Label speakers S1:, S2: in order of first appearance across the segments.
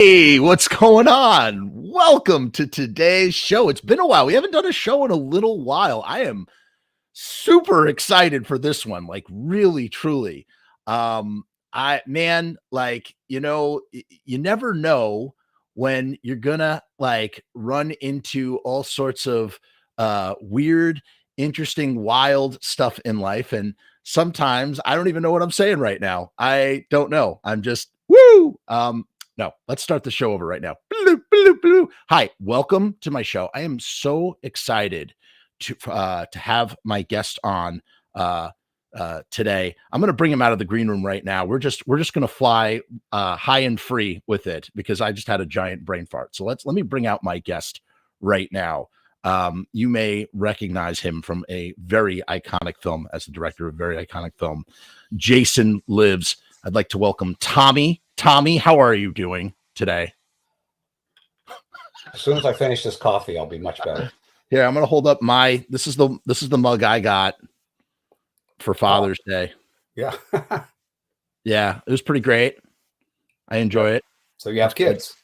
S1: Hey, what's going on? Welcome to today's show. It's been a while. We haven't done a show in a little while. I am super excited for this one, like really, truly. You never know when you're gonna like run into all sorts of weird, interesting, wild stuff in life. And sometimes I don't even know what I'm saying right now. I don't know. I'm just woo. No, let's start the show over right now. Hi, welcome to my show. I am so excited to have my guest on today. I'm going to bring him out of the green room right now. We're just going to fly high and free with it because I just had a giant brain fart. So let me bring out my guest right now. You may recognize him from a very iconic film as the director of a very iconic film, Jason Lives. I'd like to welcome Tommy. Tommy, how are you doing today?
S2: As soon as I finish this coffee, I'll be much better.
S1: Yeah, I'm gonna hold up this is the mug I got for Father's Day.
S2: Yeah.
S1: Yeah, it was pretty great. I enjoy it.
S2: So you have kids?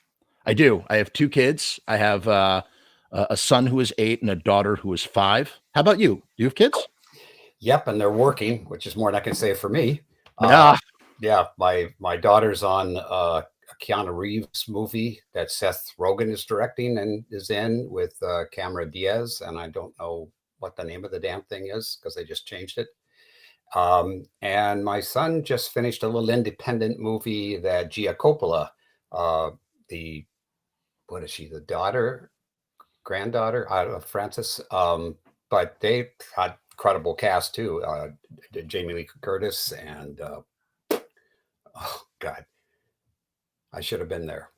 S1: I do. I have two kids. I have a son who is 8 and a daughter who is 5. How about you? Do you have kids?
S2: Yep, and they're working, which is more than I can say for me.
S1: Yeah,
S2: my daughter's on a Keanu Reeves movie that Seth Rogen is directing and is in with Cameron Diaz, and I don't know what the name of the damn thing is because they just changed it. And my son just finished a little independent movie that Gia Coppola, what is she, the granddaughter of Francis, but they had incredible cast too. Jamie Lee Curtis and oh God, I should have been there.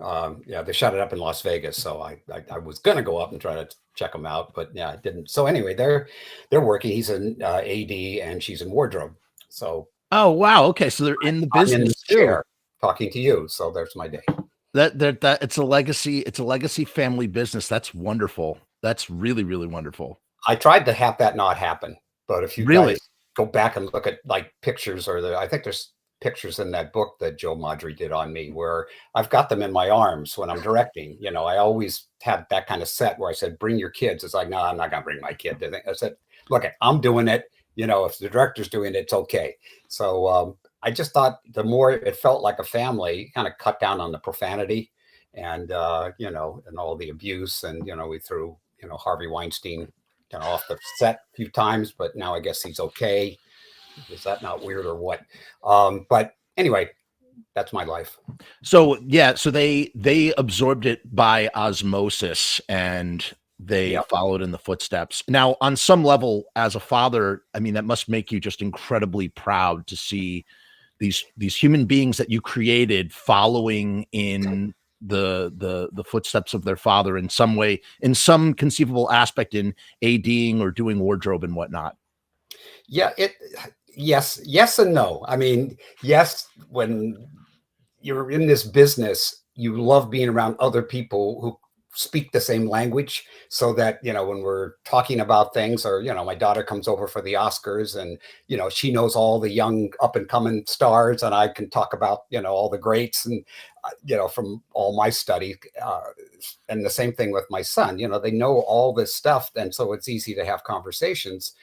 S2: Yeah, they shot it up in Las Vegas, so I was gonna go up and try to check them out, but yeah, I didn't. So anyway, they're working. He's an AD and she's in wardrobe. So
S1: oh wow, okay, so they're in the business.
S2: I'm in the chair talking to you. So there's my day.
S1: That it's a legacy family business. That's wonderful. That's really, really wonderful.
S2: I tried to have that not happen, but if you guys go back and look at like pictures I think there's pictures in that book that Joe Maudry did on me where I've got them in my arms when I'm directing. You know, I always had that kind of set where I said, bring your kids. It's like, no, I'm not going to bring my kid. I said, look, I'm doing it. You know, if the director's doing it, it's okay. So I just thought the more it felt like a family, kind of cut down on the profanity and, you know, and all the abuse. And, you know, we threw, you know, Harvey Weinstein kind of off the set a few times, but now I guess he's okay. Is that not weird or what? But anyway, that's my life.
S1: So yeah, so they absorbed it by osmosis and they followed in the footsteps. Now, on some level, as a father, I mean, that must make you just incredibly proud to see these human beings that you created following in the footsteps of their father in some way, in some conceivable aspect, in ADing or doing wardrobe and whatnot.
S2: Yeah, yes and no. I mean, yes, when you're in this business, you love being around other people who speak the same language so that, you know, when we're talking about things or, you know, my daughter comes over for the Oscars and, you know, she knows all the young up and coming stars and I can talk about, you know, all the greats and, you know, from all my study and the same thing with my son, you know, they know all this stuff. And so it's easy to have conversations.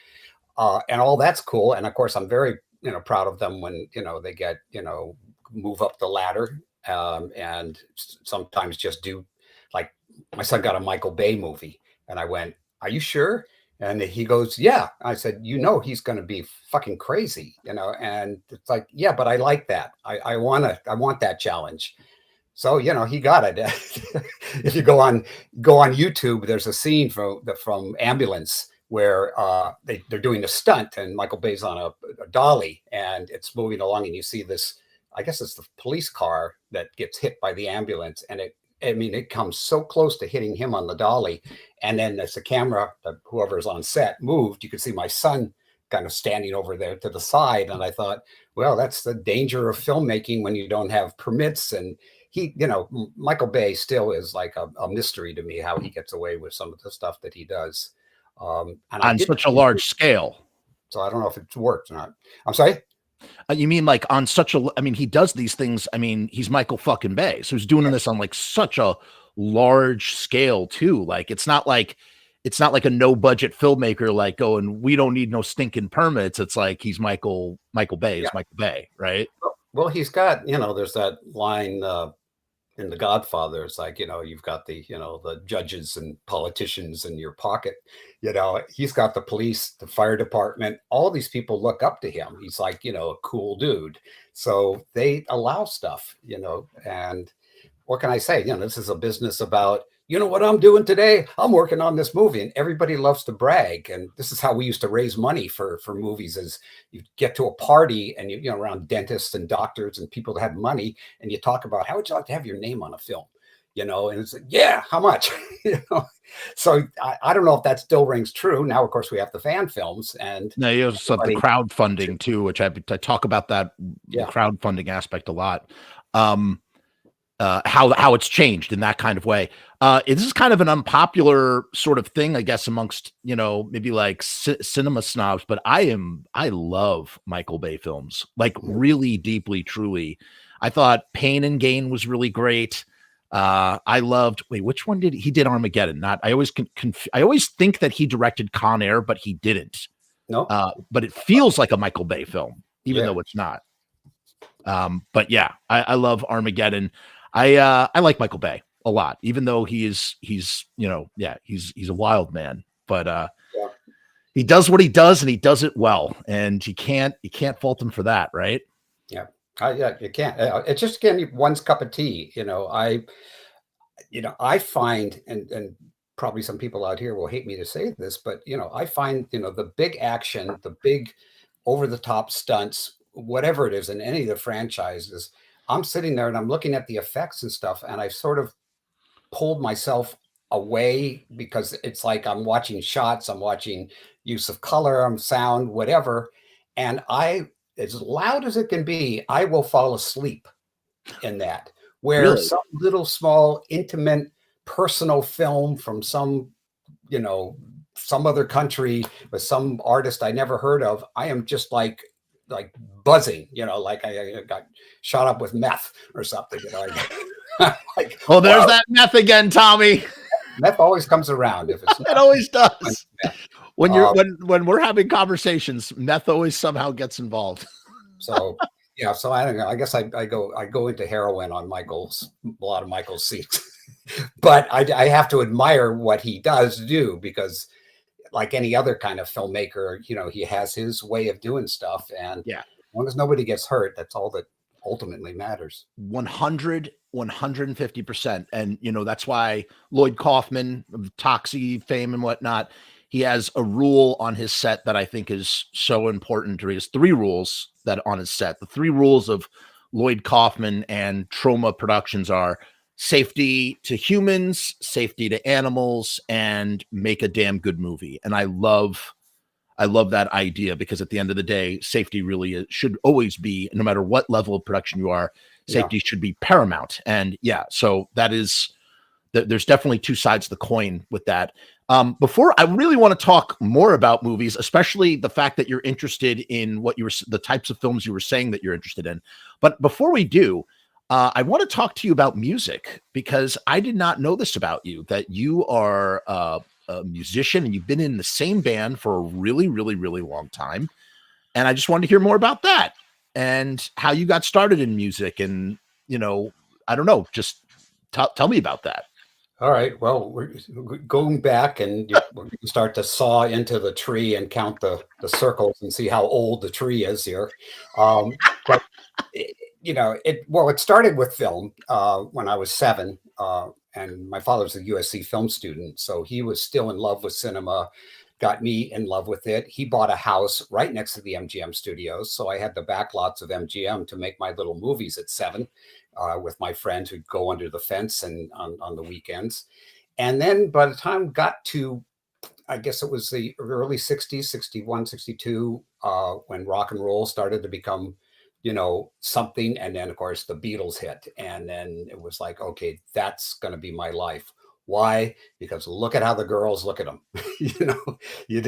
S2: And all that's cool. And of course, I'm very, you know, proud of them when, you know, they get, you know, move up the ladder and sometimes just do like my son got a Michael Bay movie and I went, are you sure? And he goes, yeah. I said, you know, he's going to be fucking crazy, you know? And it's like, yeah, but I like that. I want that challenge. So, you know, he got it. If you go on YouTube, there's a scene from Ambulance where they're doing a stunt and Michael Bay's on a dolly and it's moving along and you see this, I guess it's the police car that gets hit by the ambulance and it comes so close to hitting him on the dolly. And then as the camera, whoever's on set moved, you could see my son kind of standing over there to the side. And I thought, well, that's the danger of filmmaking when you don't have permits. And he, you know, Michael Bay still is like a mystery to me how he gets away with some of the stuff that he does.
S1: And on such a large scale.
S2: So I don't know if it's worked or not. I'm sorry?
S1: You mean like on such a? I mean, he does these things. I mean, he's Michael fucking Bay, so he's doing this on like such a large scale too. Like it's not like a no budget filmmaker like going, we don't need no stinking permits. It's like he's Michael Bay
S2: Yeah.
S1: is Michael Bay, right?
S2: Well, he's got, there's that line in The Godfather. It's like, you've got the judges and politicians in your pocket. He's got the police, the fire department, all these people look up to him. He's like, a cool dude. So they allow stuff, and what can I say? This is a business about, what I'm doing today? I'm working on this movie, and everybody loves to brag. And this is how we used to raise money for movies: is you get to a party and around dentists and doctors and people that have money, and you talk about, how would you like to have your name on a film? And it's like, yeah, how much? So I don't know if that still rings true. Now, of course, we have the fan films, and
S1: No, you also have the crowdfunding too, which I talk about that the crowdfunding aspect a lot. How it's changed in that kind of way. This is kind of an unpopular sort of thing, I guess, amongst maybe like cinema snobs. But I love Michael Bay films, like really deeply, truly. I thought Pain and Gain was really great. I loved. Wait, which one did he did Armageddon? Not. I always I always think that he directed Con Air, but he didn't.
S2: No.
S1: But it feels like a Michael Bay film, even though it's not. But yeah, I love Armageddon. I like Michael Bay a lot, even though he's a wild man, but he does what he does and he does it well, and you can't fault him for that, right?
S2: Yeah. Yeah, you can't. It's just, again, one's cup of tea. I find, and probably some people out here will hate me to say this, but I find the big action, the big over the top stunts, whatever it is in any of the franchises, I'm sitting there and I'm looking at the effects and stuff, and I've sort of pulled myself away, because it's like I'm watching shots, I'm watching use of color, sound, whatever, and as loud as it can be, I will fall asleep in that. Where
S1: Really?
S2: some little small intimate personal film from some some other country with some artist I never heard of, I am just like buzzing, like I got shot up with meth or something, like,
S1: oh, there's that meth again, Tommy.
S2: Meth always comes around. If it's
S1: it always does. When you're when we're having conversations, meth always somehow gets involved.
S2: So yeah, so I don't know. I guess I go into heroin on a lot of Michael's scenes, but I have to admire what he does do, because like any other kind of filmmaker, he has his way of doing stuff, and as long as nobody gets hurt, that's all that ultimately matters.
S1: 150%. And that's why Lloyd Kaufman of Toxie fame and whatnot, he has a rule on his set that I think is so important. He has 3 rules that on his set. The 3 rules of Lloyd Kaufman and Troma Productions are safety to humans, safety to animals, and make a damn good movie. And I love that idea, because at the end of the day, safety really should always be, no matter what level of production you are, safety should be paramount. And so there's definitely 2 sides of the coin with that. Before I really want to talk more about movies, especially the fact that you're interested in the types of films you were saying that you're interested in. But before we do, I want to talk to you about music, because I did not know this about you, that you are a musician and you've been in the same band for a really, really, really long time. And I just wanted to hear more about that and how you got started in music. And, I don't know, just tell me about that.
S2: All right. Well, we're going back, and we're going to start to saw into the tree and count the circles and see how old the tree is here. But it started with film when I was 7, and my father's a USC film student, so he was still in love with cinema, got me in love with it. He bought a house right next to the MGM studios, so I had the back lots of MGM to make my little movies at 7. With my friends who'd go under the fence and on the weekends. And then by the time got to, I guess it was the early 60s, 61, 62, when rock and roll started to become, something. And then, of course, the Beatles hit. And then it was like, okay, that's going to be my life. Why? Because look at how the girls look at them. You know, you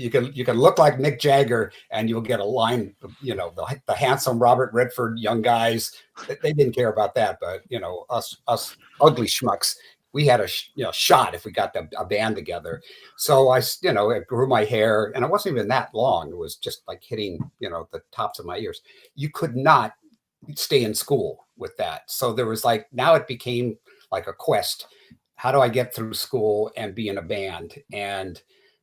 S2: can look like Mick Jagger and you'll get a line. You know, the handsome Robert Redford young guys. They didn't care about that, but you know, us ugly schmucks, we had a shot if we got a band together. So I grew my hair, and it wasn't even that long. It was just like hitting the tops of my ears. You could not stay in school with that. So there was like, now it became like a quest. How do I get through school and be in a band? And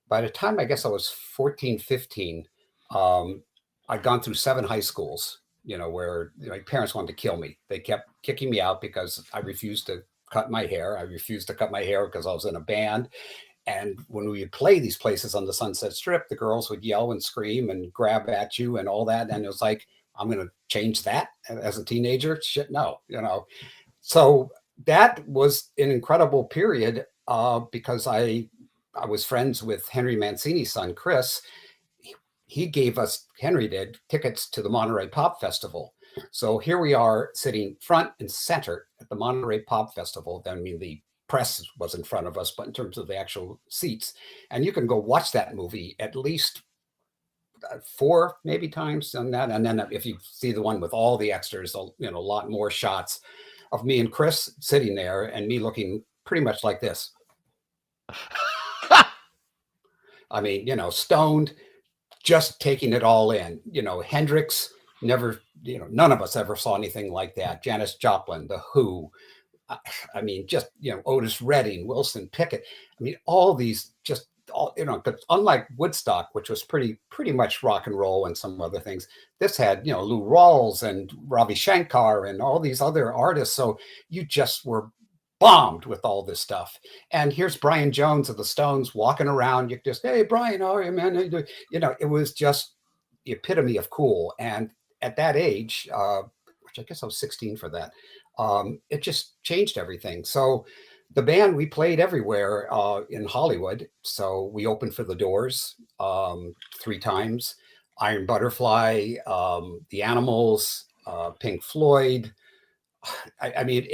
S2: by the time I guess I was 14, 15, I'd gone through 7 high schools, where my parents wanted to kill me. They kept kicking me out because I refused to cut my hair. I refused to cut my hair because I was in a band. And when we would play these places on the Sunset Strip, the girls would yell and scream and grab at you and all that. And it was like, I'm going to change that as a teenager? Shit, no, So that was an incredible period because I was friends with Henry Mancini's son, Chris. He gave us, Henry did, tickets to the Monterey Pop Festival. So here we are sitting front and center at the Monterey Pop Festival. I mean, the press was in front of us, but in terms of the actual seats. And you can go watch that movie at least 4 maybe times on that. And then if you see the one with all the extras, a lot more shots of me and Chris sitting there and me looking pretty much like this. I mean, stoned, just taking it all in. Hendrix never, none of us ever saw anything like that. Janis Joplin, The Who, I mean, just, Otis Redding, Wilson Pickett. I mean, all these just all, but unlike Woodstock, which was pretty much rock and roll and some other things, this had, Lou Rawls and Ravi Shankar and all these other artists. So you just were bombed with all this stuff. And here's Brian Jones of the Stones walking around. You just, hey, Brian, how are you, man? It was just the epitome of cool. And at that age, which I guess I was 16 for that, it just changed everything. So the band, we played everywhere in Hollywood. So we opened for the Doors 3 times, Iron Butterfly, The Animals, Pink Floyd. I mean,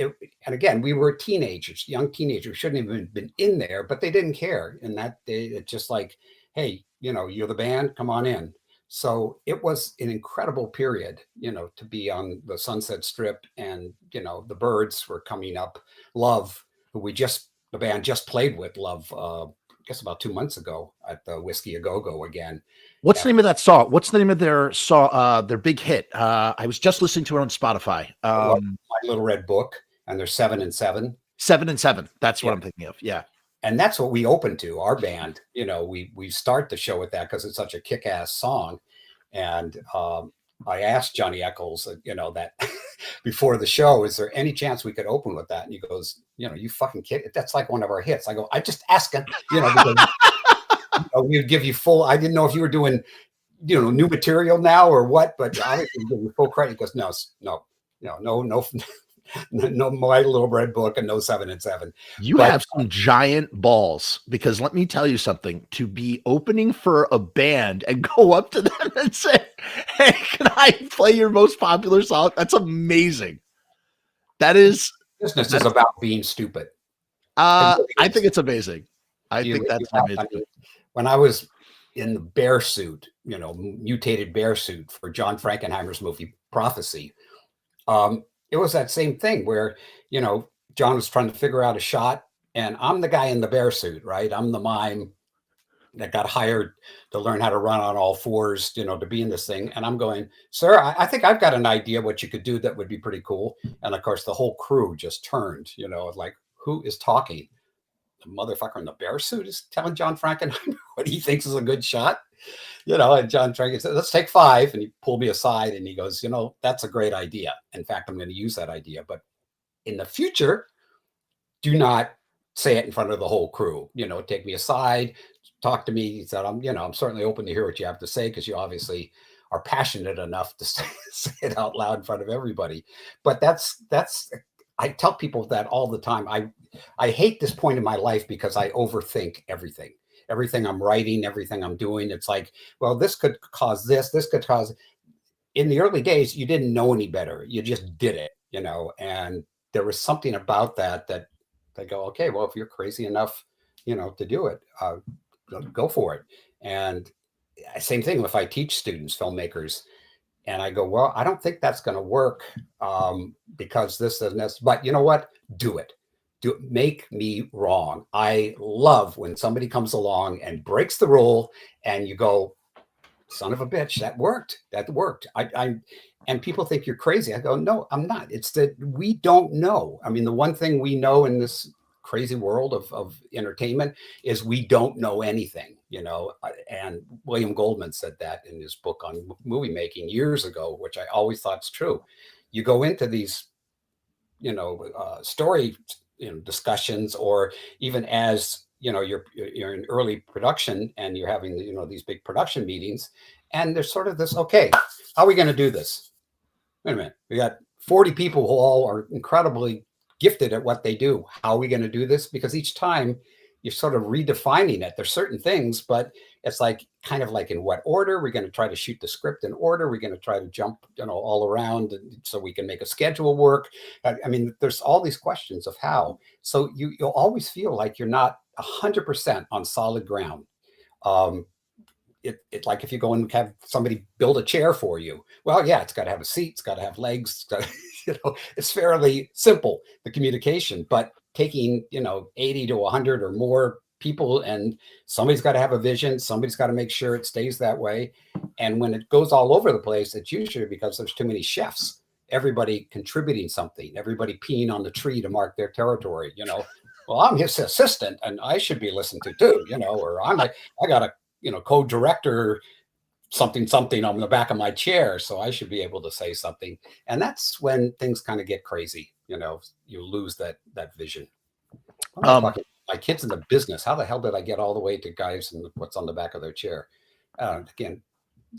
S2: and again, we were teenagers, young teenagers, shouldn't have even been in there, but they didn't care. And that day, it's just like, hey, you're the band, come on in. So it was an incredible period, to be on the Sunset Strip, and, the Byrds were coming up. Love, who the band just played with, Love, I guess about 2 months ago at the Whiskey A Go-Go again.
S1: What's the name of that song? What's the name of their song? Their big hit. I was just listening to it on Spotify.
S2: My Little Red Book, and they're 7 and 7.
S1: 7 and 7. That's what I'm thinking of. Yeah.
S2: And that's what we open to, our band. We start the show with that because it's such a kick-ass song. And I asked Johnny Eccles, that before the show, is there any chance we could open with that? And he goes, you fucking kid, that's like one of our hits. I go, I just asked him, because we would give you full. I didn't know if you were doing, new material now or what, but obviously give you full credit. He goes, no, My Little Red Book and no 7 and 7.
S1: You have some giant balls, because let me tell you something, to be opening for a band and go up to them and say, hey, can I play your most popular song? That's amazing. Business
S2: is about being stupid.
S1: I think it's amazing. I think that's amazing.
S2: I mean, when I was in the bear suit, mutated bear suit for John Frankenheimer's movie Prophecy, it was that same thing where, John was trying to figure out a shot, and I'm the guy in the bear suit, right? I'm the mime that got hired to learn how to run on all 4s, to be in this thing. And I'm going, sir, I think I've got an idea what you could do that would be pretty cool. And of course, the whole crew just turned, like, who is talking? The motherfucker in the bear suit is telling John Frankenheimer what he thinks is a good shot. And John Frankenheimer said, let's take 5. And he pulled me aside and he goes, that's a great idea. In fact, I'm going to use that idea. But in the future, do not say it in front of the whole crew. Take me aside, talk to me. He said, I'm certainly open to hear what you have to say, because you obviously are passionate enough to say it out loud in front of everybody. But that's I tell people that all the time. I hate this point in my life because I overthink everything. Everything I'm writing, everything I'm doing, it's like, well, this could cause this could cause. In the early days, you didn't know any better. You just did it, and there was something about that They go, okay, well, if you're crazy enough, to do it, go for it. And same thing if I teach students, filmmakers, and I go, well, I don't think that's going to work because this and this. But you know what? Do it. Make me wrong. I love when somebody comes along and breaks the rule, and you go, son of a bitch, that worked. That worked. And people think you're crazy. I go, no, I'm not. It's that we don't know. I mean, the one thing we know in this crazy world of entertainment is we don't know anything, and William Goldman said that in his book on movie making years ago, which I always thought is true. You go into these, story discussions, or even as you're in early production and you're having these big production meetings, and there's sort of this, okay, how are we going to do this? Wait a minute, we got 40 people who all are incredibly gifted at what they do. How are we going to do this? Because each time you're sort of redefining it. There's certain things, but it's like kind of like in what order we're going to try to shoot the script in order. We're going to try to jump, all around so we can make a schedule work. I mean, there's all these questions of how. So you'll always feel like you're not 100% on solid ground. It like if you go and have somebody build a chair for you, well, yeah, it's got to have a seat, it's got to have legs, it's fairly simple, the communication, but taking 80 to 100 or more people, and somebody's got to have a vision, somebody's got to make sure it stays that way. And when it goes all over the place, it's usually because there's too many chefs, everybody contributing something, everybody peeing on the tree to mark their territory. Well, I'm his assistant and I should be listened to too, or I got a co-director something on the back of my chair, so I should be able to say something. And that's when things kind of get crazy. You lose that vision. My kids in the business, how the hell did I get all the way to guys and what's on the back of their chair? Again,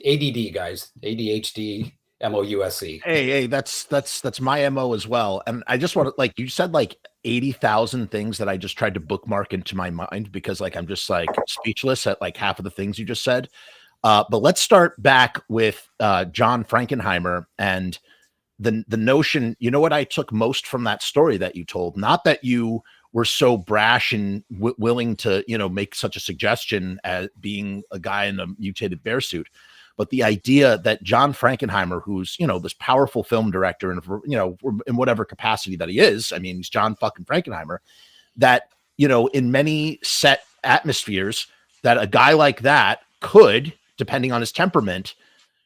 S2: ADD, guys, ADHD, MOUSE.
S1: Hey, that's my MO as well. And I just want to, like, you said like 80,000 things that I just tried to bookmark into my mind because like I'm just like speechless at like half of the things you just said. But let's start back with John Frankenheimer and the notion. You know what I took most from that story that you told? Not that you were so brash and willing to make such a suggestion as being a guy in a mutated bear suit, but the idea that John Frankenheimer, who's this powerful film director, and in whatever capacity that he is, I mean, he's John fucking Frankenheimer, that in many set atmospheres, that a guy like that could, depending on his temperament,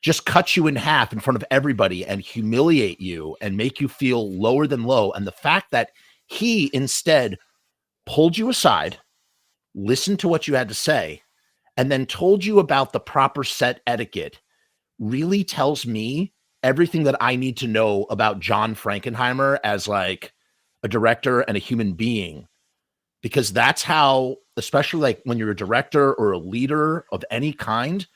S1: just cut you in half in front of everybody and humiliate you and make you feel lower than low. And the fact that he instead pulled you aside, listened to what you had to say, and then told you about the proper set etiquette really tells me everything that I need to know about John Frankenheimer as like a director and a human being. Because that's how, especially like when you're a director or a leader of any kind,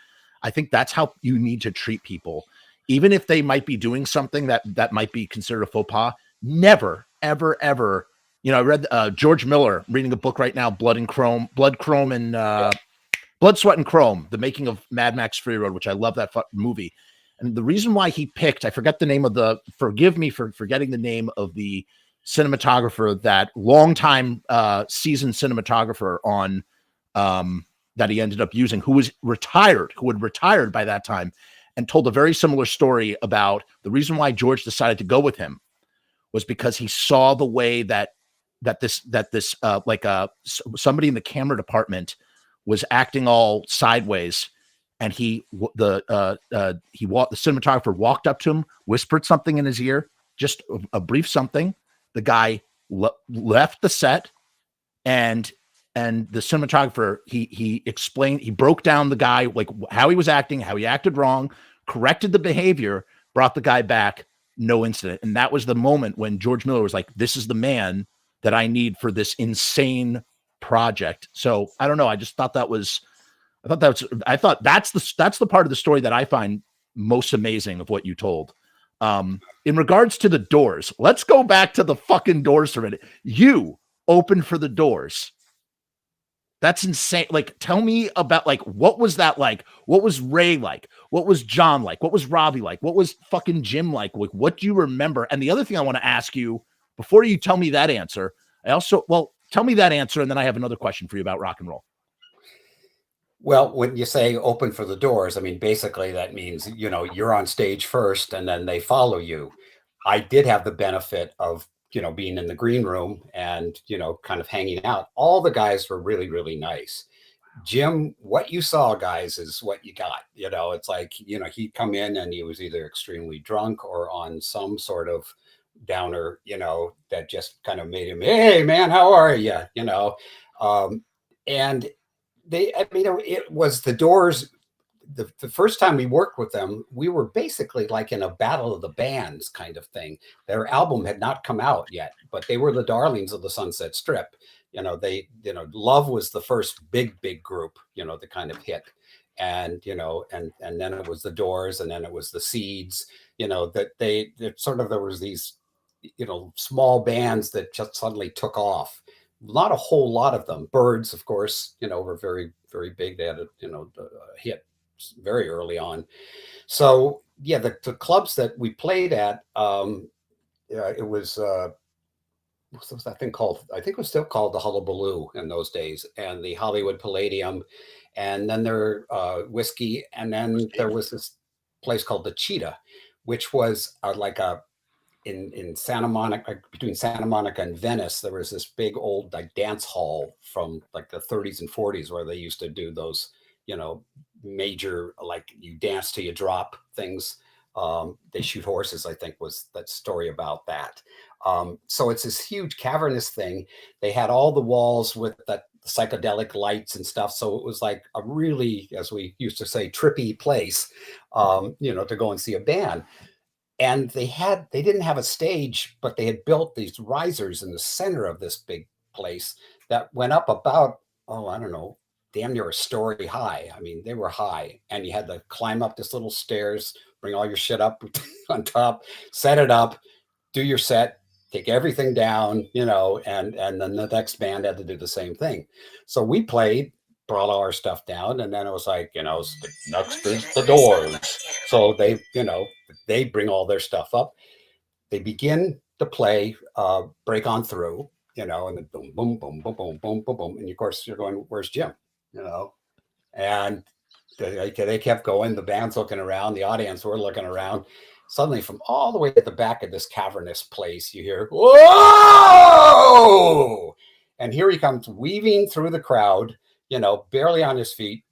S1: I think that's how you need to treat people. Even if they might be doing something that might be considered a faux pas, never, ever, ever. I read George Miller, reading a book right now, Blood, Sweat, and Chrome, the making of Mad Max Fury Road, which I love that movie. And the reason why he picked, I forget the name of forgive me for forgetting the name of the cinematographer, that longtime seasoned cinematographer on that he ended up using, who had retired by that time, and told a very similar story about the reason why George decided to go with him was because he saw the way that somebody in the camera department was acting all sideways, and the cinematographer walked up to him, whispered something in his ear, just a brief something. The guy left the set, and the cinematographer, he explained, he broke down the guy, like how he was acting, how he acted wrong, corrected the behavior, brought the guy back, no incident. And that was the moment when George Miller was like, this is the man that I need for this insane project. So I don't know. I thought that's the part of the story that I find most amazing of what you told. In regards to the Doors, let's go back to the fucking Doors for a minute. You opened for the Doors. That's insane. Like, tell me about, like, what was that like? What was Ray like? What was John like? What was Robbie like? What was fucking Jim like? What do you remember? And the other thing I want to ask you, before you tell me that answer, I also, well, tell me that answer, and then I have another question for you about rock and roll.
S2: Well, when you say open for the doors, I mean, basically that means, you're on stage first and then they follow you. I did have the benefit of, being in the green room and, kind of hanging out. All the guys were really, really nice. Jim, what you saw, guys, is what you got. It's like, he'd come in and he was either extremely drunk or on some sort of downer, that just kind of made him, hey, man, how are you? And it was the Doors. The first time we worked with them, we were basically like in a battle of the bands kind of thing. Their album had not come out yet, but they were the darlings of the Sunset Strip. Love was the first big group, the kind of hit. And, and then it was the Doors, and then it was the Seeds, there was these, small bands that just suddenly took off. Not a whole lot of them. Birds, of course, were very, very big. They had a hit very early on. So yeah, the clubs that we played at, it was what was that thing called? I think it was still called the Hullabaloo in those days, and the Hollywood Palladium, and then there Whiskey, and then there was this place called the Cheetah, which was like a in Santa Monica, between Santa Monica and Venice. There was this big old like dance hall from like the 30s and 40s where they used to do those, major, like you dance till you drop things. They shoot horses, I think was that story about that. So it's this huge cavernous thing. They had all the walls with that psychedelic lights and stuff. So it was like a really, as we used to say, trippy place, to go and see a band. And they didn't have a stage, but they had built these risers in the center of this big place that went up about, I don't know, damn near a story high. I mean, they were high, and you had to climb up this little stairs, bring all your shit up on top, set it up, do your set, take everything down, and then the next band had to do the same thing. So we played, brought all our stuff down, and then it was like, next is the Doors. So they bring all their stuff up. They begin to play Break On Through, and then boom, boom, boom, boom, boom, boom, boom, boom. And of course you're going, where's Jim? And they kept going. The band's looking around, the audience were looking around. Suddenly, from all the way at the back of this cavernous place, you hear, whoa! And here he comes weaving through the crowd, barely on his feet,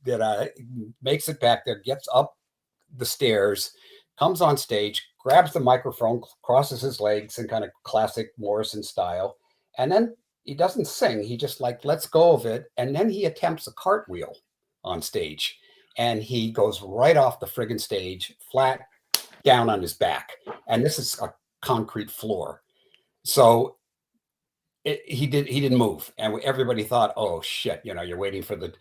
S2: makes it back there, gets up the stairs, comes on stage, grabs the microphone, crosses his legs in kind of classic Morrison style. And then he doesn't sing. He just like lets go of it. And then he attempts a cartwheel on stage. And he goes right off the friggin' stage, flat down on his back. And this is a concrete floor. So he didn't move. And everybody thought, oh shit, you're waiting for the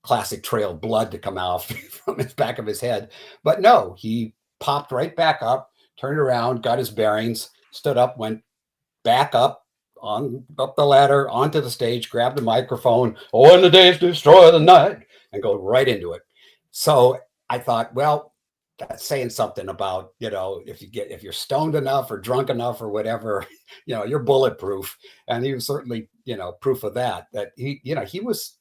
S2: classic trail of blood to come out from his back of his head. But no, he popped right back up, turned around, got his bearings, stood up, went back up the ladder, onto the stage, grabbed the microphone, when the days destroy the night, and go right into it. So I thought, well, that's saying something about, if you're stoned enough or drunk enough or whatever, you're bulletproof. And he was certainly, proof of that he was,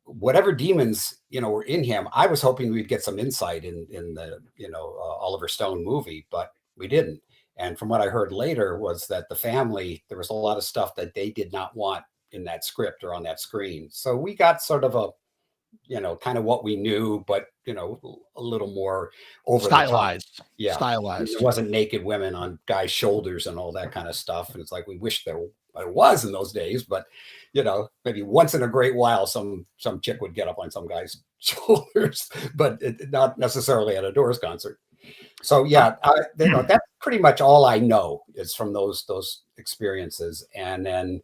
S2: whatever demons, were in him. I was hoping we'd get some insight in the, Oliver Stone movie, but we didn't. And from what I heard later was that the family, there was a lot of stuff that they did not want in that script or on that screen. So we got sort of a, kind of what we knew, but, a little more over
S1: stylized.
S2: The top. Yeah.
S1: Stylized.
S2: There wasn't naked women on guys' shoulders and all that kind of stuff. And it's like, we wish there was in those days, but, maybe once in a great while, some chick would get up on some guy's shoulders, but not necessarily at a Doors concert. So yeah, that's pretty much all I know is from those experiences. And then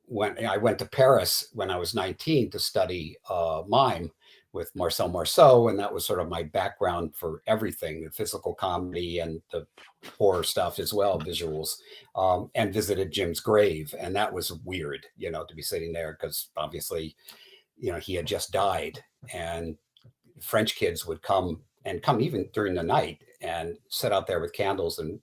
S2: when I went to Paris when I was 19 to study mime with Marcel Marceau, and that was sort of my background for everything, the physical comedy and the horror stuff as well, visuals, and visited Jim's grave. And that was weird, to be sitting there because obviously, he had just died, and French kids would come even during the night and sit out there with candles and,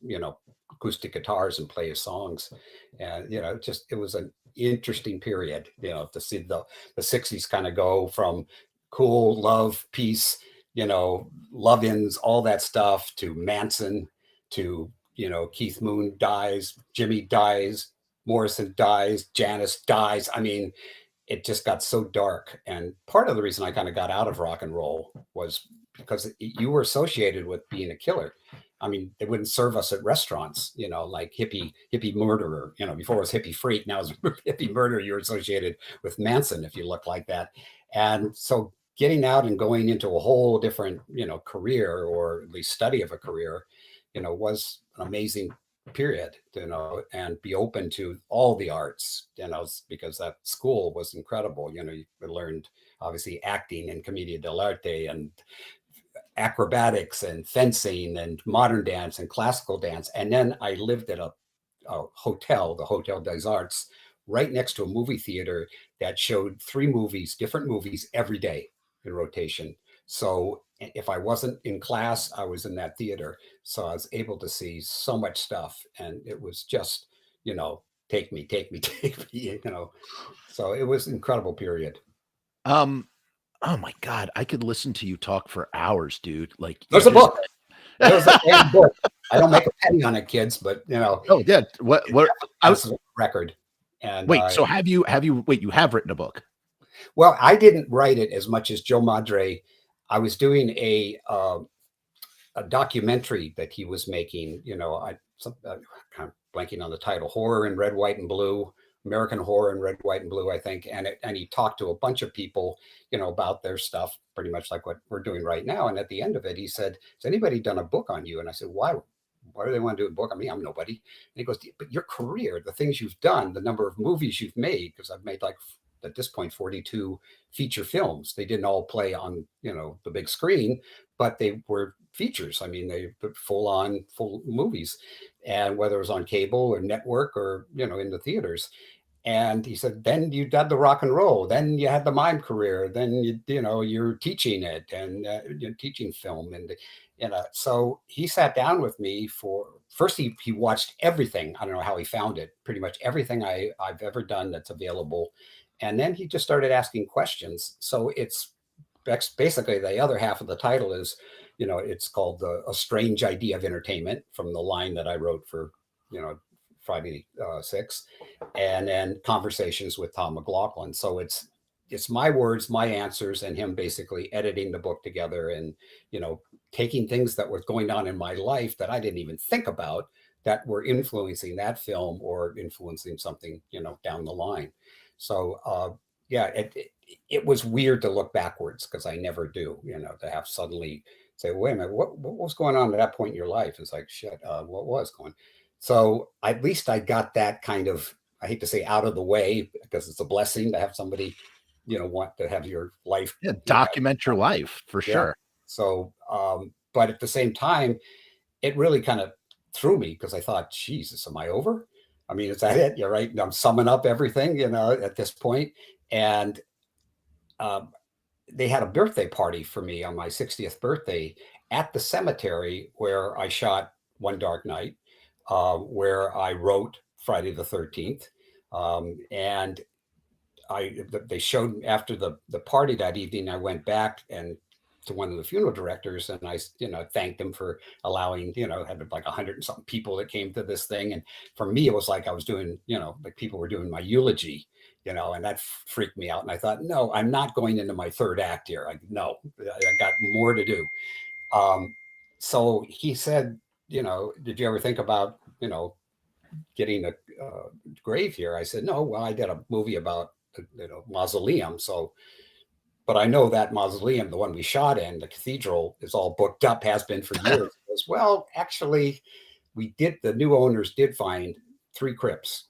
S2: acoustic guitars and play his songs. And, it was an interesting period, to see the 60s kind of go from cool, love, peace, love-ins, all that stuff, to Manson, to, Keith Moon dies, Jimmy dies, Morrison dies, Janis dies. I mean, it just got so dark. And part of the reason I kind of got out of rock and roll was because you were associated with being a killer. I mean, they wouldn't serve us at restaurants, like hippie murderer, before it was hippie freak. Now it's hippie murderer. You're associated with Manson if you look like that. And so getting out and going into a whole different, career, or at least study of a career, was an amazing period, and be open to all the arts, because that school was incredible. You learned obviously acting and commedia dell'arte and acrobatics and fencing and modern dance and classical dance. And then I lived at a hotel, the Hotel des Arts, right next to a movie theater that showed different movies every day in rotation. So if I wasn't in class, I was in that theater. So I was able to see so much stuff, and it was just, take me, take me, take me, So it was an incredible period.
S1: Oh my God, I could listen to you talk for hours, dude. Like,
S2: There's a book. There's a damn book. I don't make a penny on it, kids, but
S1: Oh yeah. What
S2: I was a record. And
S1: wait, so have you wait, you have written a book?
S2: Well, I didn't write it as much as Joe Madre. I was doing a documentary that he was making, kind of blanking on the title, Horror in Red, White, and Blue, American Horror in Red, White, and Blue, I think. And he talked to a bunch of people, about their stuff, pretty much like what we're doing right now. And at the end of it, he said, has anybody done a book on you? And I said, why do they want to do a book on me? I'm nobody. And he goes, but your career, the things you've done, the number of movies you've made, because I've made, like, at this point, 42 feature films. They didn't all play on, the big screen, but they were features. I mean, they were full movies, and whether it was on cable or network or, in the theaters. And he said, then you did the rock and roll, then you had the mime career, then you're teaching it, and you're teaching film. And so he sat down with me for first. He watched everything. I don't know how he found it, pretty much everything I've ever done that's available. And then he just started asking questions. So it's basically, the other half of the title is, it's called A Strange Idea of Entertainment, from the line that I wrote for, Friday 6, and then Conversations with Tom McLoughlin. So it's my words, my answers, and him basically editing the book together, and, taking things that was going on in my life that I didn't even think about, that were influencing that film or influencing something, down the line. So, yeah, it was weird to look backwards, because I never do, to have suddenly say, wait a minute, what was going on at that point in your life? It's like, shit, what was going? So at least I got that kind of, I hate to say, out of the way, because it's a blessing to have somebody, want to have your life.
S1: Yeah, document your life for sure.
S2: So, but at the same time, it really kind of threw me, because I thought, Jesus, am I over? I mean, is that it? You're right. I'm summing up everything, at this point. And they had a birthday party for me on my 60th birthday at the cemetery where I shot One Dark Night, where I wrote Friday the 13th. And they showed, after the party that evening, I went back and to one of the funeral directors, and I, thanked him for allowing, had like 100 and something people that came to this thing. And for me, it was like I was doing, like people were doing my eulogy, and that freaked me out. And I thought, no, I'm not going into my third act here. I got more to do. So he said, did you ever think about, getting a grave here? I said, no. Well, I did a movie about, mausoleum. So, but I know that mausoleum, the one we shot in, the cathedral, is all booked up, has been for years. As well, actually, the new owners did find 3 crypts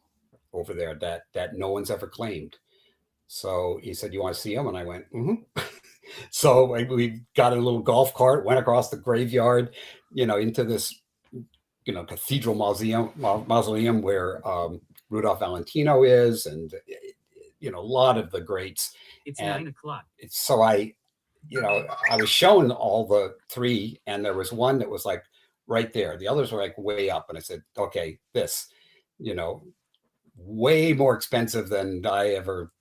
S2: over there that no one's ever claimed. So he said, you want to see them? And I went, mm-hmm. So we got in a little golf cart, went across the graveyard, into this, cathedral mausoleum where Rudolph Valentino is, and, a lot of the greats.
S3: It's 9 o'clock.
S2: So I was shown all the 3, and there was one that was like right there. The others were like way up. And I said, okay, this, you know, way more expensive than I ever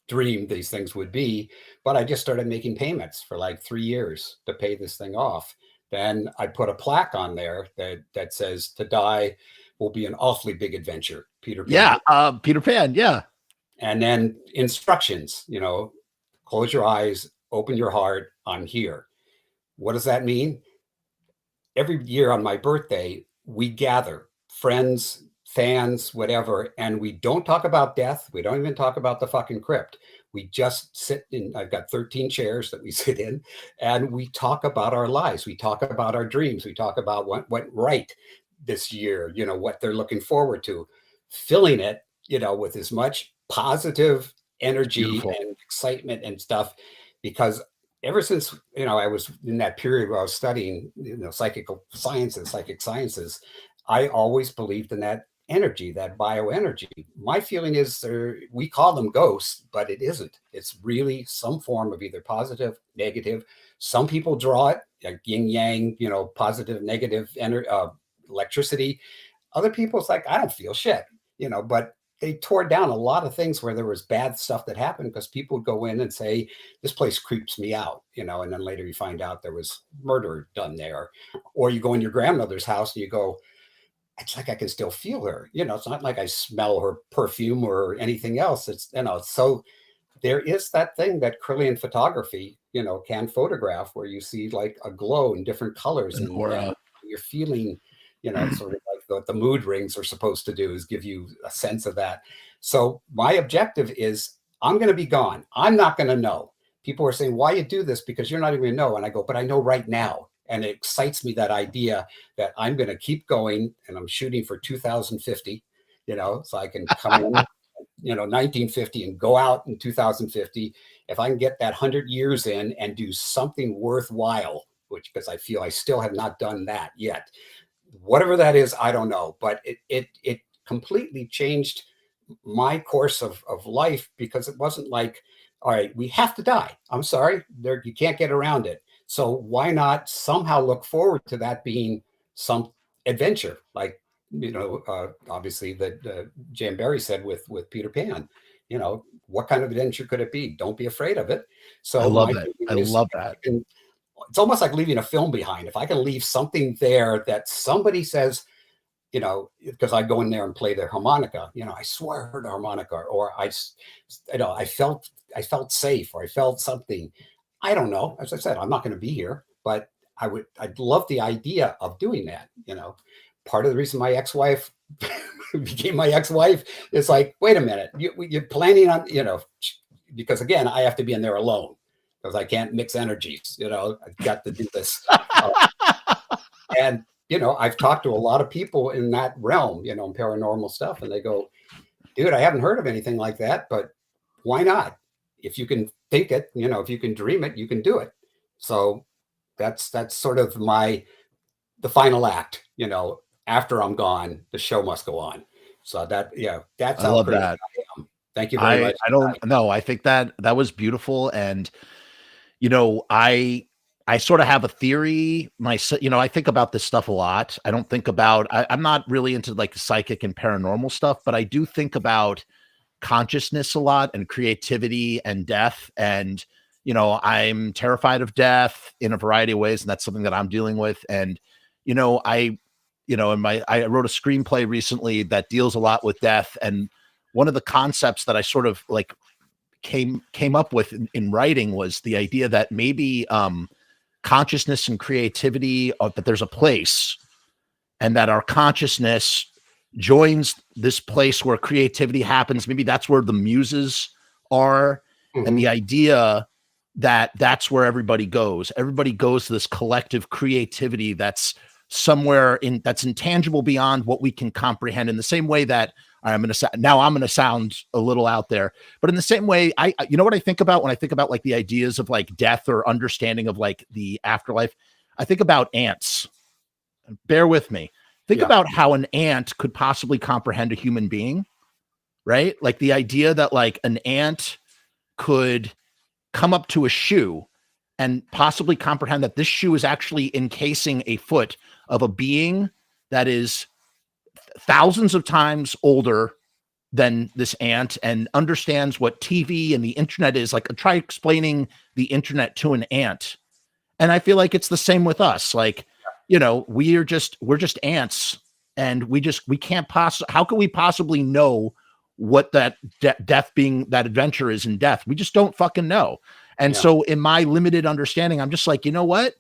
S2: dreamed these things would be. But I just started making payments for like 3 years to pay this thing off. Then I put a plaque on there that says, to die will be an awfully big adventure, Peter Pan.
S1: Yeah, Peter Pan, yeah.
S2: And then instructions, you know, close your eyes, open your heart, I'm here. What does that mean? Every year on my birthday, we gather friends, fans, whatever, and we don't talk about death. We don't even talk about the fucking crypt. We just sit in, I've got 13 chairs that we sit in, and we talk about our lives. We talk about our dreams. We talk about what went right this year, you know, what they're looking forward to, filling it, you know, with as much positive energy
S1: Beautiful.
S2: and excitement and stuff, because ever since, you know, I was in that period where I was studying, you know, psychic sciences, I always believed in that energy, that bioenergy. My feeling is we call them ghosts, but it isn't. It's really some form of either positive, negative. Some people draw it, like yin yang, you know, positive, negative electricity. Other people, it's like, I don't feel shit, you know, but they tore down a lot of things where there was bad stuff that happened because people would go in and say, this place creeps me out, you know, and then later you find out there was murder done there. Or you go in your grandmother's house and you go, it's like I can still feel her. You know, it's not like I smell her perfume or anything else. It's, you know, so there is that thing that Kirlian photography, you know, can photograph where you see like a glow in different colors and you're feeling, you know, sort of like what the mood rings are supposed to do is give you a sense of that. So my objective is I'm going to be gone. I'm not going to know. People are saying, why you do this? Because you're not even going to know. And I go, but I know right now. And it excites me, that idea that I'm going to keep going, and I'm shooting for 2050, you know, so I can come in, you know, 1950 and go out in 2050. If I can get that 100 years in and do something worthwhile, which, because I feel I still have not done that yet. Whatever that is, I don't know, but it completely changed my course of life, because it wasn't like, all right, we have to die. I'm sorry, there, you can't get around it. So why not somehow look forward to that being some adventure, like, you know, obviously that Jan Barry said with Peter Pan. You know, what kind of adventure could it be? Don't be afraid of it. So
S1: I love that. I love that.
S2: It's almost like leaving a film behind. If I can leave something there that somebody says, you know, because I go in there and play the harmonica, you know, I swear I heard a harmonica, or you know, I felt safe, or I felt something. I don't know. As I said, I'm not going to be here, but I'd love the idea of doing that. You know, part of the reason my ex-wife became my ex-wife is like, wait a minute, you're planning on, you know, because again, I have to be in there alone because I can't mix energies. You know, I've got to do this. And, you know, I've talked to a lot of people in that realm, you know, paranormal stuff, and they go, dude, I haven't heard of anything like that, but why not? If you can think it, you know, if you can dream it, you can do it. So that's sort of the final act, you know, after I'm gone, the show must go on. So that, yeah, that's how crazy I am. Thank you very much.
S1: I don't know. I think that was beautiful. And, you know, I sort of have a theory. You know, I think about this stuff a lot. I don't think about, I'm not really into like psychic and paranormal stuff, but I do think about consciousness a lot, and creativity and death. And, you know, I'm terrified of death in a variety of ways. And that's something that I'm dealing with. And, you know, I wrote a screenplay recently that deals a lot with death. And one of the concepts that I sort of like came up with in writing was the idea that maybe consciousness and creativity, that there's a place, and that our consciousness joins this place where creativity happens. Maybe that's where the muses are. Mm-hmm. And the idea that that's where everybody goes to this collective creativity that's somewhere that's intangible beyond what we can comprehend. In the same way that I'm going to sound a little out there, but in the same way, you know what I think about when I think about like the ideas of like death or understanding of like the afterlife? I think about ants. Bear with me. Think about how an ant could possibly comprehend a human being, right? Like the idea that like an ant could come up to a shoe and possibly comprehend that this shoe is actually encasing a foot of a being that is thousands of times older than this ant and understands what TV and the internet is. Like, try explaining the internet to an ant. And I feel like it's the same with us. Like, you know, we're just ants, and we can't possibly, how can we possibly know what that death being, that adventure is in death? We just don't fucking know. And so in my limited understanding, I'm just like, you know what?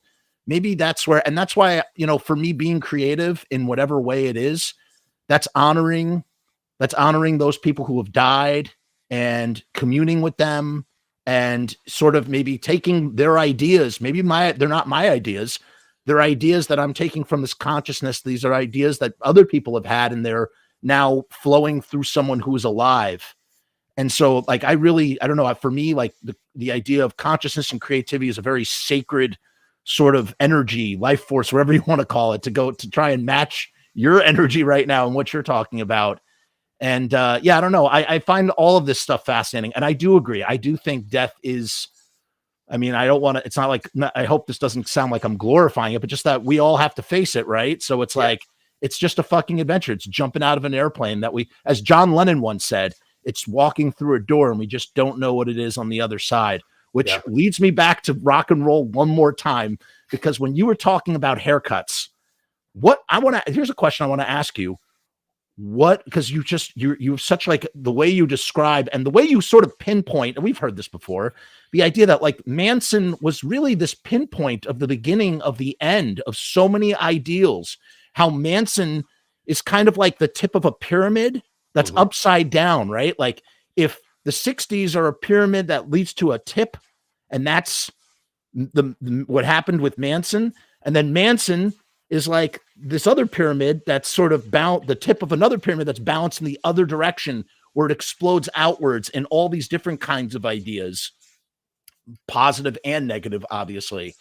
S1: Maybe that's where, and that's why, you know, for me being creative in whatever way it is, that's honoring those people who have died and communing with them and sort of maybe taking their ideas. Maybe they're not my ideas. They're ideas that I'm taking from this consciousness. These are ideas that other people have had, and they're now flowing through someone who is alive. And so, like, I don't know, for me, like the idea of consciousness and creativity is a very sacred sort of energy, life force, whatever you want to call it, to try and match your energy right now and what you're talking about. And yeah, I don't know. I find all of this stuff fascinating. And I do agree. I do think death is, I mean, I don't want to, it's not like, I hope this doesn't sound like I'm glorifying it, but just that we all have to face it, right? So it's like, it's just a fucking adventure. It's jumping out of an airplane that we, as John Lennon once said, it's walking through a door and we just don't know what it is on the other side, which leads me back to rock and roll one more time, because when you were talking about haircuts, here's a question I want to ask you. Because you such, like, the way you describe and the way you sort of pinpoint, and we've heard this before, the idea that, like, Manson was really this pinpoint of the beginning of the end of so many ideals, how Manson is kind of like the tip of a pyramid that's upside down, right? Like, if the 60s are a pyramid that leads to a tip, and that's what happened with Manson, and then Manson is like this other pyramid that's sort of the tip of another pyramid that's balanced in the other direction, where it explodes outwards in all these different kinds of ideas, positive and negative, obviously.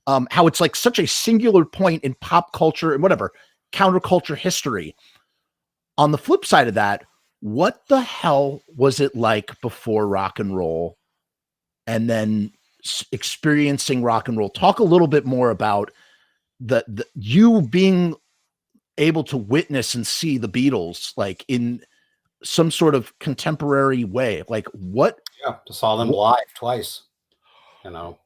S1: How it's like such a singular point in pop culture and whatever, counterculture history. On the flip side of that, what the hell was it like before rock and roll and then experiencing rock and roll? Talk a little bit more about the you being able to witness and see the Beatles, like, in some sort of contemporary way. Like, what?
S2: Yeah, saw them live twice, you know.